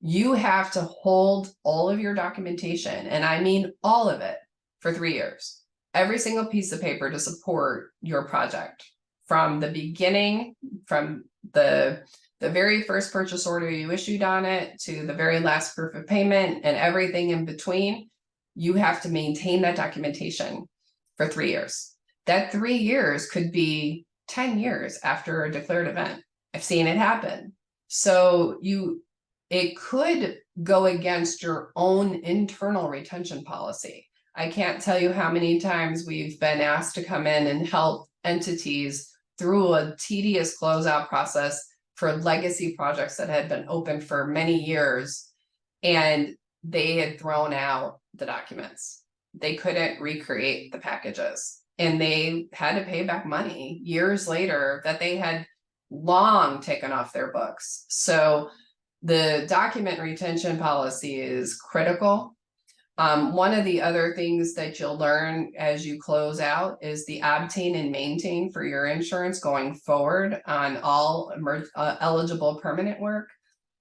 B: you have to hold all of your documentation, and I mean all of it, for 3 years. Every single piece of paper to support your project, from the beginning, from the very first purchase order you issued on it to the very last proof of payment and everything in between. You have to maintain that documentation for 3 years. That 3 years could be 10 years after a declared event. I've seen it happen. So it could go against your own internal retention policy. I can't tell you how many times we've been asked to come in and help entities through a tedious closeout process for legacy projects that had been open for many years, and they had thrown out the documents. they couldn't recreate the packages. And they had to pay back money years later that they had long taken off their books. So the document retention policy is critical. One of the other things that you'll learn as you close out is the obtain and maintain for your insurance going forward on all eligible permanent work.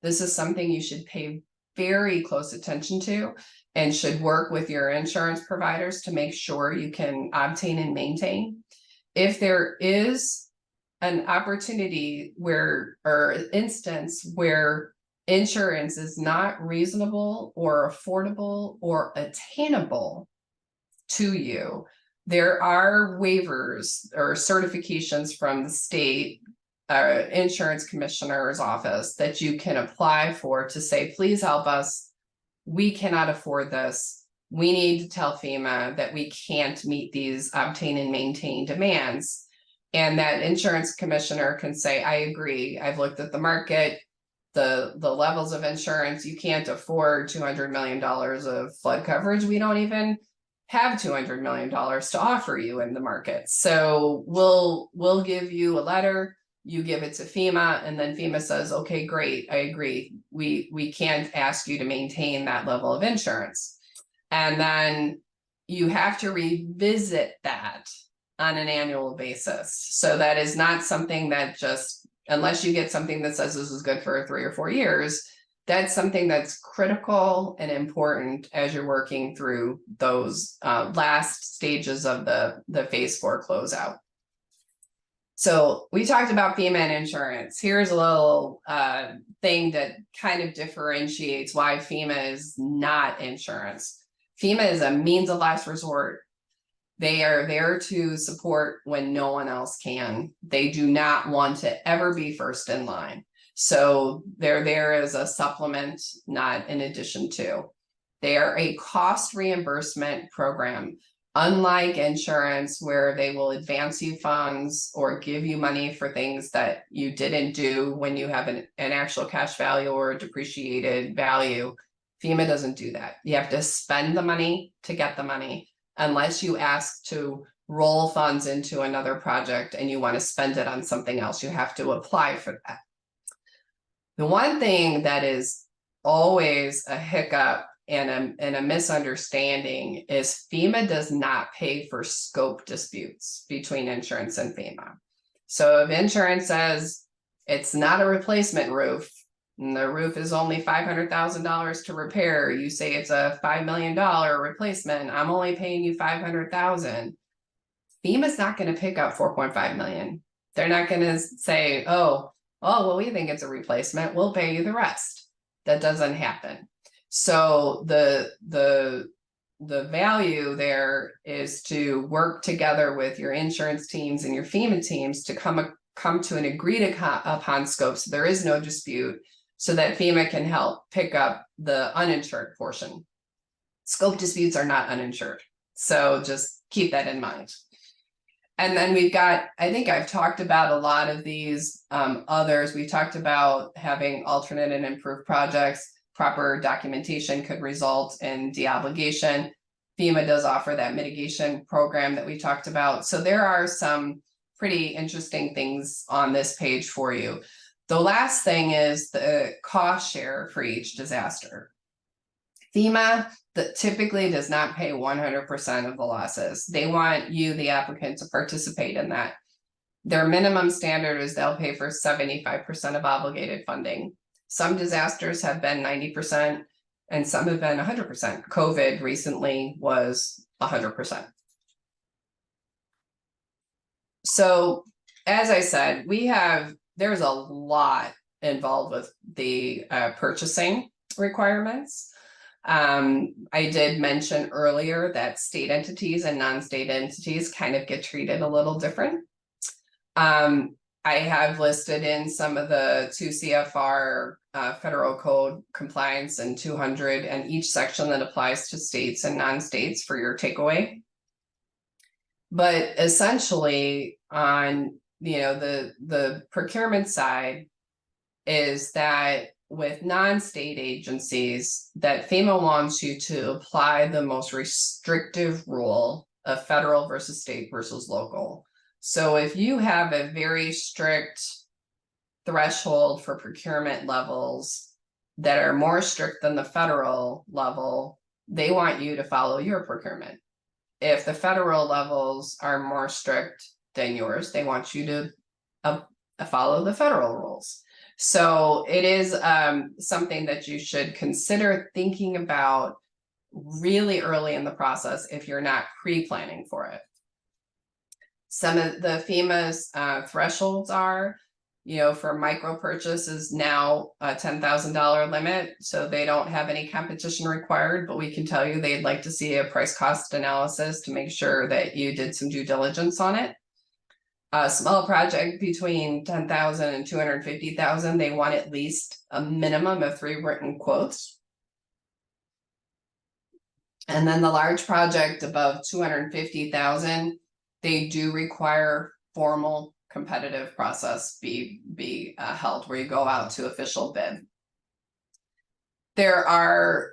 B: This is something you should pay very close attention to and should work with your insurance providers to make sure you can obtain and maintain. If there is an opportunity where, or instance where insurance is not reasonable or affordable or attainable to you, there are waivers or certifications from the state insurance commissioner's office that you can apply for to say, please help us. We cannot afford this. We need to tell FEMA that we can't meet these obtain and maintain demands. And that insurance commissioner can say, I agree. I've looked at the market, the levels of insurance. You can't afford $200 million of flood coverage. We don't even have $200 million to offer you in the market. So we'll give you a letter. You give it to FEMA, and then FEMA says, okay, great, I agree. We can't ask you to maintain that level of insurance. And then you have to revisit that on an annual basis. So that is not something that just, unless you get something that says this is good for 3 or 4 years, that's something that's critical and important as you're working through those last stages of the phase 4 closeout. So we talked about FEMA and insurance. Here's a little thing that kind of differentiates why FEMA is not insurance. FEMA is a means of last resort. They are there to support when no one else can. They do not want to ever be first in line. So they're there as a supplement, not in addition to. They are a cost reimbursement program. Unlike insurance, where they will advance you funds or give you money for things that you didn't do when you have an actual cash value or a depreciated value, FEMA doesn't do that. You have to spend the money to get the money, unless you ask to roll funds into another project and you want to spend it on something else. You have to apply for that. The one thing that is always a hiccup and a misunderstanding is FEMA does not pay for scope disputes between insurance and FEMA. So if insurance says it's not a replacement roof and the roof is only $500,000 to repair, you say it's a $5 million replacement, I'm only paying you $500,000. FEMA's not going to pick up $4.5 million. They're not going to say, oh, well, we think it's a replacement, we'll pay you the rest. That doesn't happen. So the value there is to work together with your insurance teams and your FEMA teams to come to an agreed upon scope, so there is no dispute, so that FEMA can help pick up the uninsured portion. Scope disputes are not uninsured, so just keep that in mind. And then we've got, I think I've talked about a lot of these others. We talked about having alternate and improved projects. Proper documentation could result in deobligation. FEMA does offer that mitigation program that we talked about. So there are some pretty interesting things on this page for you. The last thing is the cost share for each disaster. FEMA that typically does not pay 100% of the losses. They want you, the applicant, to participate in that. Their minimum standard is they'll pay for 75% of obligated funding. Some disasters have been 90% and some have been 100%. COVID recently was 100%. So as I said, there's a lot involved with the purchasing requirements. I did mention earlier that state entities and non-state entities kind of get treated a little different. I have listed in some of the 2 CFR federal code compliance and 200 and each section that applies to states and non-states for your takeaway. But essentially on, the procurement side is that with non-state agencies that FEMA wants you to apply the most restrictive rule of federal versus state versus local. So if you have a very strict threshold for procurement levels that are more strict than the federal level, they want you to follow your procurement. If the federal levels are more strict than yours, they want you to follow the federal rules. So it is something that you should consider thinking about really early in the process if you're not pre-planning for it. Some of the FEMA's thresholds are, for micro purchases now a $10,000 limit, so they don't have any competition required, but we can tell you they'd like to see a price cost analysis to make sure that you did some due diligence on it. A small project between 10,000 and 250,000, they want at least a minimum of 3 written quotes. And then the large project above 250,000, they do require formal competitive process be held where you go out to official bid. There are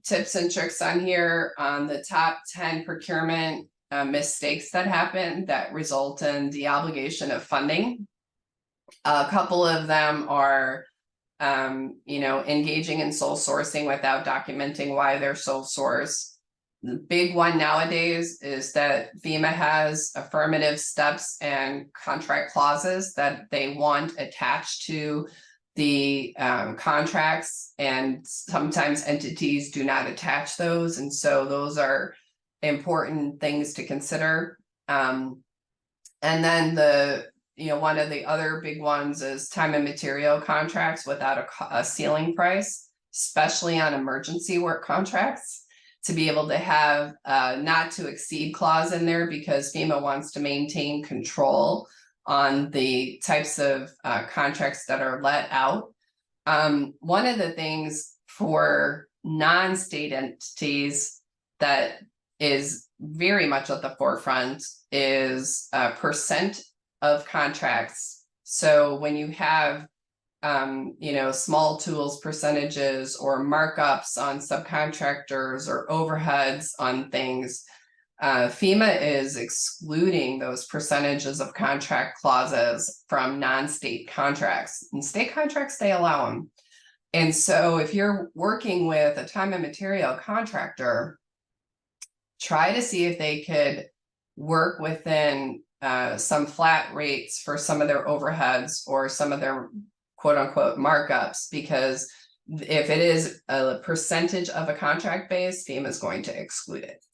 B: tips and tricks on here on the top 10 procurement mistakes that happen that result in the obligation of funding. A couple of them are, engaging in sole sourcing without documenting why they're sole source. The big one nowadays is that FEMA has affirmative steps and contract clauses that they want attached to the contracts, and sometimes entities do not attach those, and so those are important things to consider. And then one of the other big ones is time and material contracts without a ceiling price, especially on emergency work contracts, to be able to have not to exceed clause in there, because FEMA wants to maintain control on the types of contracts that are let out. One of the things for non-state entities that is very much at the forefront is percent of contracts. So when you have small tools percentages or markups on subcontractors or overheads on things, FEMA is excluding those percentages of contract clauses from non-state contracts. In state contracts, they allow them. And so if you're working with a time and material contractor, try to see if they could work within some flat rates for some of their overheads or some of their quote unquote markups, because if it is a percentage of a contract base, FEMA is going to exclude it.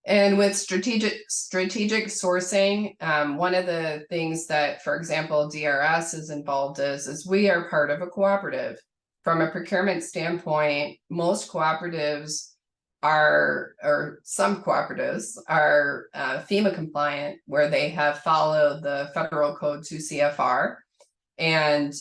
B: And with strategic sourcing, one of the things that, for example, DRS is involved is we are part of a cooperative. From a procurement standpoint, most cooperatives are, or some cooperatives are FEMA compliant, where they have followed the federal code 2 CFR. And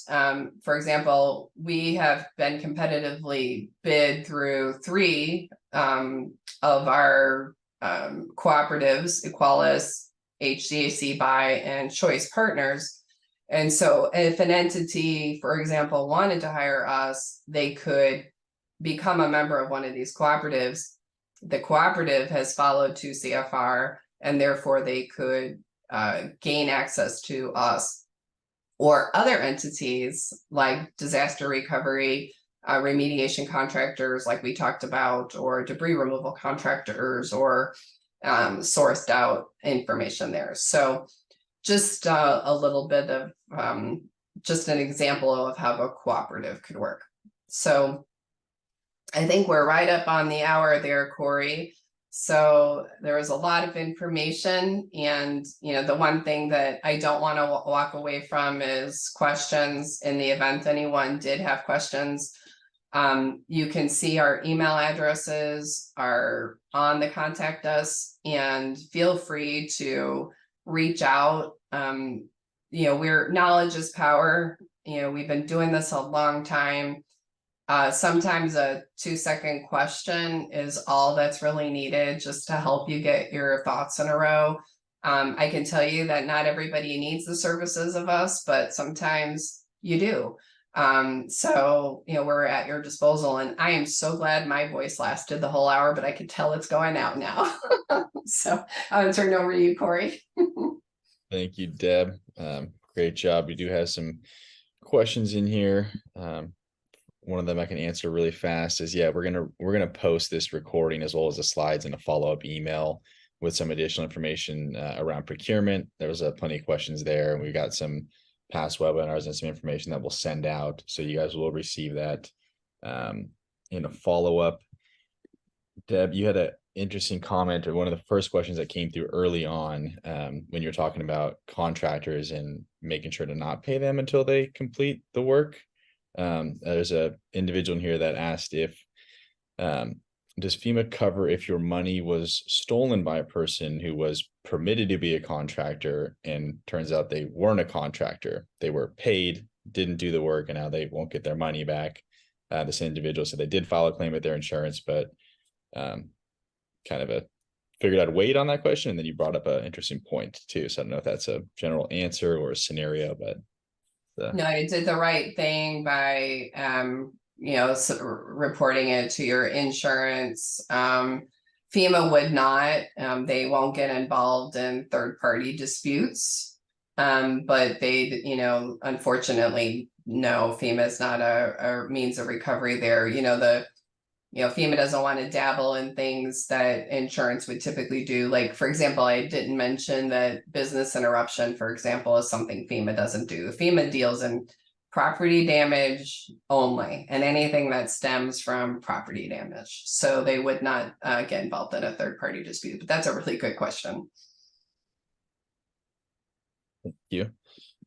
B: for example, we have been competitively bid through 3 of our cooperatives, Equalis, HCAC Buy, and Choice Partners. And so if an entity, for example, wanted to hire us, they could become a member of one of these cooperatives. The cooperative has followed 2 CFR, and therefore they could gain access to us or other entities like disaster recovery, remediation contractors like we talked about, or debris removal contractors, or sourced out information there. So just a little bit of just an example of how a cooperative could work. So I think we're right up on the hour there, Corey. So there was a lot of information, and the one thing that I don't want to walk away from is questions. In the event anyone did have questions, you can see our email addresses are on the contact us, and feel free to reach out. Knowledge is power. We've been doing this a long time. Sometimes a 2-second question is all that's really needed just to help you get your thoughts in a row. I can tell you that not everybody needs the services of us, but sometimes you do. So, we're at your disposal, and I am so glad my voice lasted the whole hour, but I could tell it's going out now. So I'm gonna turn it over to you, Corey.
A: Thank you, Deb. Great job. We do have some questions in here. One of them I can answer really fast is, yeah, we're gonna post this recording as well as the slides in a follow-up email with some additional information around procurement. There was plenty of questions there, and we got some past webinars and some information that we'll send out, so you guys will receive that in a follow-up. Deb, you had an interesting comment, or one of the first questions that came through early on when you're talking about contractors and making sure to not pay them until they complete the work. There's a individual in here that asked if does FEMA cover if your money was stolen by a person who was permitted to be a contractor and turns out they weren't a contractor, they were paid, didn't do the work, and now they won't get their money back. This individual said they did file a claim with their insurance, but kind of figured out a weight on that question, and then you brought up an interesting point too. So I don't know if that's a general answer or a scenario, but
B: No, you did the right thing by reporting it to your insurance. FEMA would not, they won't get involved in third-party disputes. But they, unfortunately, no, FEMA is not a means of recovery there. FEMA doesn't want to dabble in things that insurance would typically do. Like, for example, I didn't mention that business interruption, for example, is something FEMA doesn't do. FEMA deals in property damage only, and anything that stems from property damage. So they would not get involved in a third-party dispute. But that's a really good question.
A: Thank you.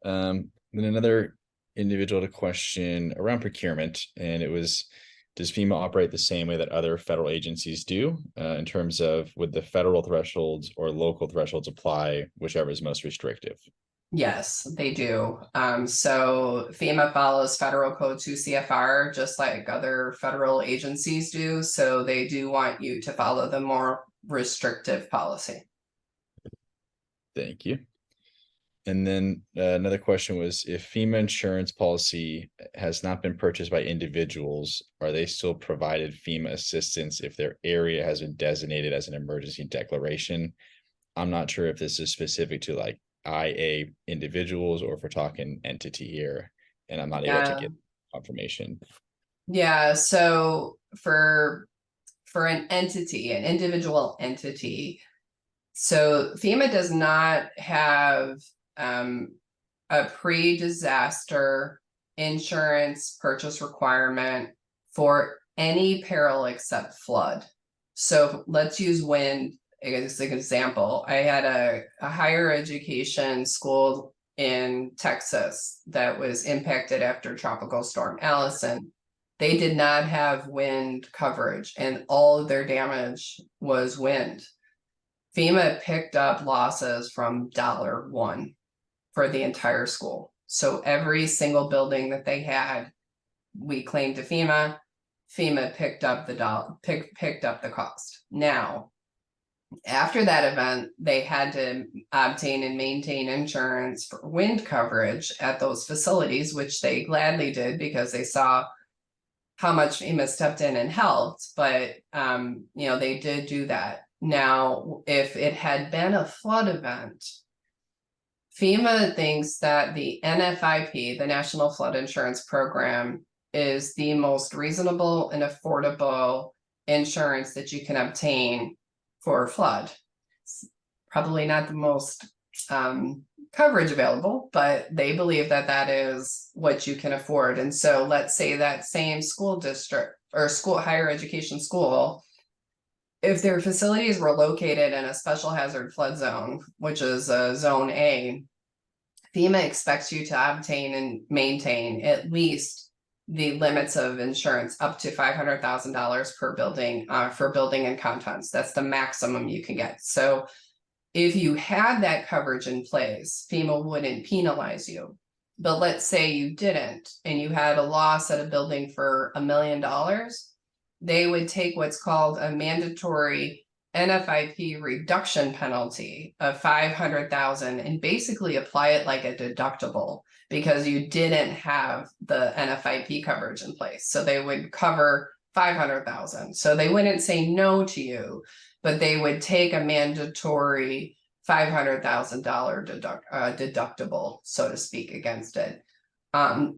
A: Then another individual had a question around procurement, and it was, does FEMA operate the same way that other federal agencies do in terms of would the federal thresholds or local thresholds apply, whichever is most restrictive?
B: Yes, they do. So FEMA follows Federal Code 2 CFR, just like other federal agencies do. So they do want you to follow the more restrictive policy.
A: Thank you. And then another question was, if FEMA insurance policy has not been purchased by individuals, are they still provided FEMA assistance if their area has been designated as an emergency declaration? I'm not sure if this is specific to like IA individuals or if we're talking entity here, and I'm not able to get confirmation.
B: Yeah, so for an entity, an individual entity, so FEMA does not have a pre-disaster insurance purchase requirement for any peril except flood. So let's use wind as an example. I had a higher education school in Texas that was impacted after Tropical Storm Allison. They did not have wind coverage, and all of their damage was wind. FEMA picked up losses from $1 for the entire school. So every single building that they had, we claimed to FEMA. FEMA picked up the cost. Now, after that event, they had to obtain and maintain insurance for wind coverage at those facilities, which they gladly did because they saw how much FEMA stepped in and helped. But they did do that. Now, if it had been a flood event, FEMA thinks that the NFIP, the National Flood Insurance Program, is the most reasonable and affordable insurance that you can obtain for a flood. It's probably not the most coverage available, but they believe that that is what you can afford. And so let's say that same school district or higher education school, if their facilities were located in a special hazard flood zone, which is a zone A, FEMA expects you to obtain and maintain at least the limits of insurance up to $500,000 per building for building and contents. That's the maximum you can get. So if you had that coverage in place, FEMA wouldn't penalize you. But let's say you didn't, and you had a loss at a building for $1 million, they would take what's called a mandatory NFIP reduction penalty of 500,000 and basically apply it like a deductible because you didn't have the NFIP coverage in place. So they would cover 500,000. So they wouldn't say no to you, but they would take a mandatory $500,000 deductible, so to speak, against it.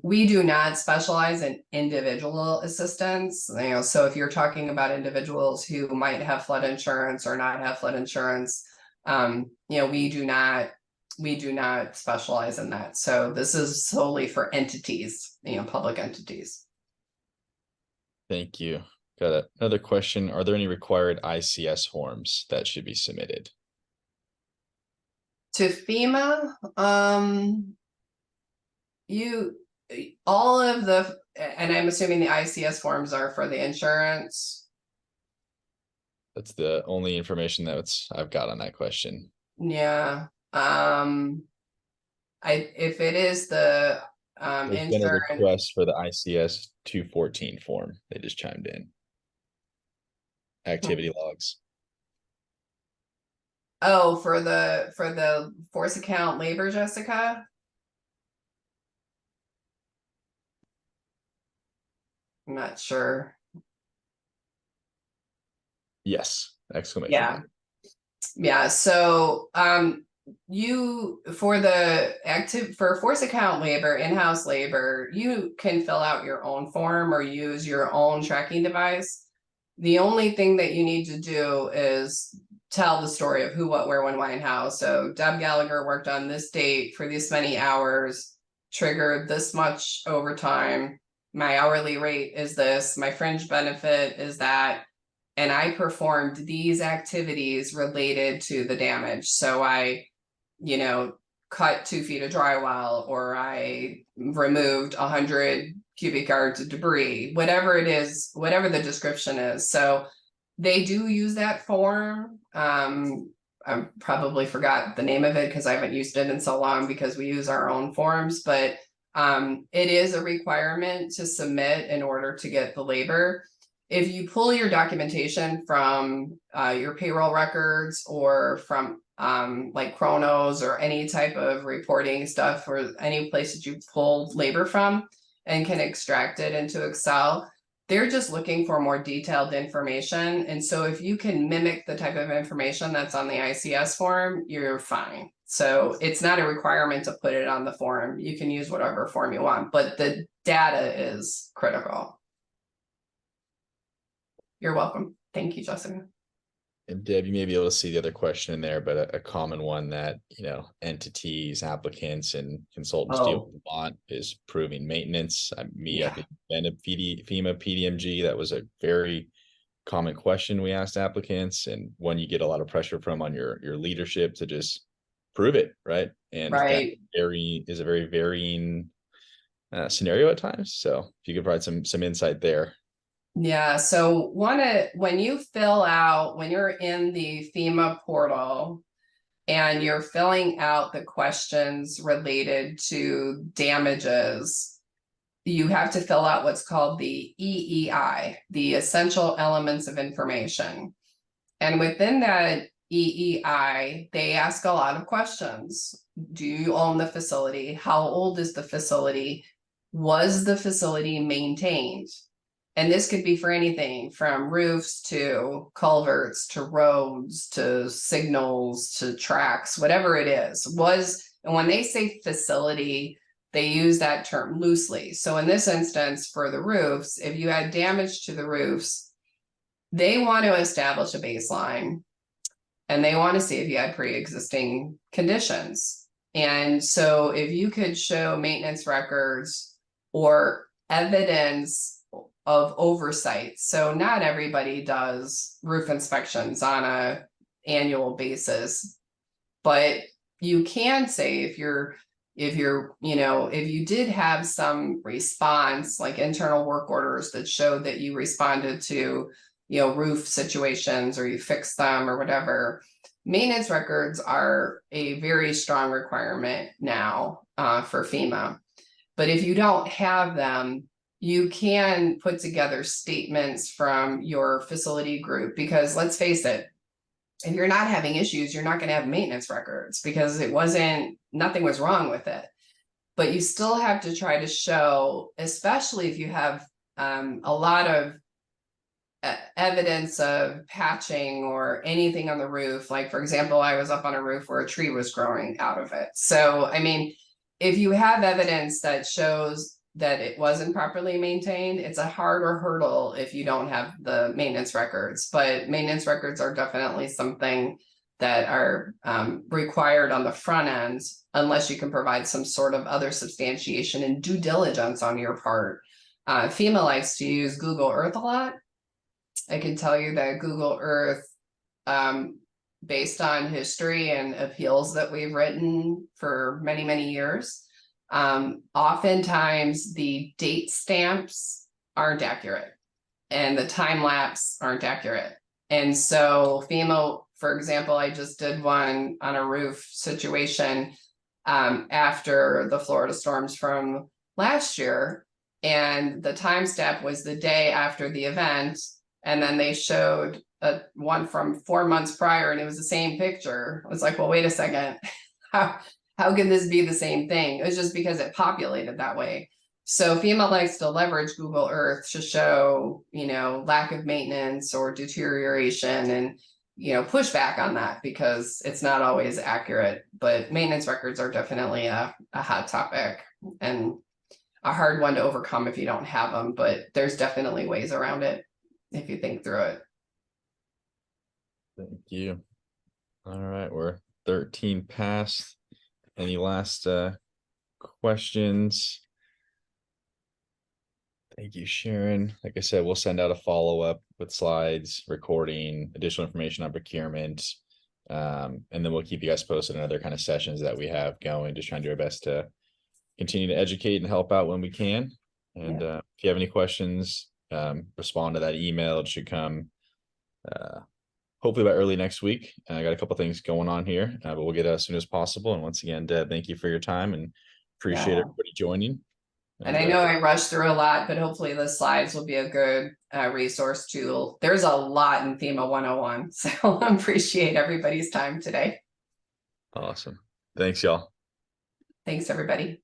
B: We do not specialize in individual assistance, so if you're talking about individuals who might have flood insurance or not have flood insurance, we do not specialize in that. So this is solely for entities, public entities.
A: Thank you. Got another question. Are there any required ICS forms that should be submitted?
B: To FEMA, all of the, and I'm assuming the ICS forms are for the insurance.
A: That's the only information I've got on that question.
B: Yeah. If it is the
A: There's been a
B: insurance,
A: request for the ICS 214 form. They just chimed in. Activity logs.
B: oh, for the force account labor, Jessica. I'm not sure.
A: Yes. Exclamation
B: Yeah.
A: point.
B: Yeah. So you for force account labor, in-house labor, you can fill out your own form or use your own tracking device. The only thing that you need to do is tell the story of who, what, where, when, why, and how. So Deb Gallagher worked on this date for this many hours, triggered this much overtime. My hourly rate is this, my fringe benefit is that, and I performed these activities related to the damage. So I, cut 2 feet of drywall, or I removed 100 cubic yards of debris, whatever it is, whatever the description is. So they do use that form. I probably forgot the name of it because I haven't used it in so long because we use our own forms, but it is a requirement to submit in order to get the labor. If you pull your documentation from your payroll records or from like Chronos or any type of reporting stuff, or any place that you pull labor from and can extract it into Excel, they're just looking for more detailed information. And so if you can mimic the type of information that's on the ICS form, you're fine. So it's not a requirement to put it on the form. You can use whatever form you want, but the data is critical. You're welcome. Thank you, Jessica.
A: And Deb, you may be able to see the other question in there, but a common one that, entities, applicants, and consultants deal with a lot is proving maintenance. I think been a FEMA PDMG, that was a very common question we asked applicants, and one you get a lot of pressure from on your leadership to just prove it, right? And that is a very varying scenario at times. So if you could provide some insight there.
B: Yeah, so when you fill out, when you're in the FEMA portal and you're filling out the questions related to damages, you have to fill out what's called the EEI, the Essential Elements of Information. And within that EEI, they ask a lot of questions. Do you own the facility? How old is the facility? Was the facility maintained? And this could be for anything from roofs to culverts to roads to signals to tracks, whatever it is. And when they say facility, they use that term loosely. So in this instance, for the roofs, if you had damage to the roofs, they want to establish a baseline and they want to see if you had pre-existing conditions. And so if you could show maintenance records or evidence of oversight. So not everybody does roof inspections on an annual basis, but you can say if you did have some response, like internal work orders that showed that you responded to, roof situations or you fixed them or whatever, maintenance records are a very strong requirement now for FEMA. But if you don't have them, you can put together statements from your facility group, because let's face it, if you're not having issues, you're not going to have maintenance records because nothing was wrong with it. But you still have to try to show, especially if you have a lot of evidence of patching or anything on the roof. Like, for example, I was up on a roof where a tree was growing out of it. So, I mean, if you have evidence that shows that it wasn't properly maintained, it's a harder hurdle if you don't have the maintenance records. But maintenance records are definitely something that are required on the front end, unless you can provide some sort of other substantiation and due diligence on your part. FEMA likes to use Google Earth a lot. I can tell you that Google Earth, based on history and appeals that we've written for many, many years, oftentimes the date stamps aren't accurate and the time lapse aren't accurate. And so FEMA, for example, I just did one on a roof situation after the Florida storms from last year, and the time stamp was the day after the event. And then they showed one from 4 months prior, and it was the same picture. I was like, well, wait a second. How can this be the same thing? It was just because it populated that way. So FEMA likes to leverage Google Earth to show, lack of maintenance or deterioration, and, push back on that because it's not always accurate. But maintenance records are definitely a hot topic and a hard one to overcome if you don't have them. But there's definitely ways around it if you think through it.
A: Thank you. All right, we're 13 past. Any last questions? Thank you, Sharon. Like I said, we'll send out a follow-up with slides, recording, additional information on procurement. And then we'll keep you guys posted on other kind of sessions that we have going, just trying to do our best to continue to educate and help out when we can. And if you have any questions, respond to that email. It should come hopefully by early next week. I got a couple things going on here, but we'll get it as soon as possible. And once again, Deb, thank you for your time and appreciate everybody joining.
B: And I know I rushed through a lot, but hopefully the slides will be a good resource tool. There's a lot in FEMA 101, so I appreciate everybody's time today.
A: Awesome. Thanks, y'all.
B: Thanks, everybody.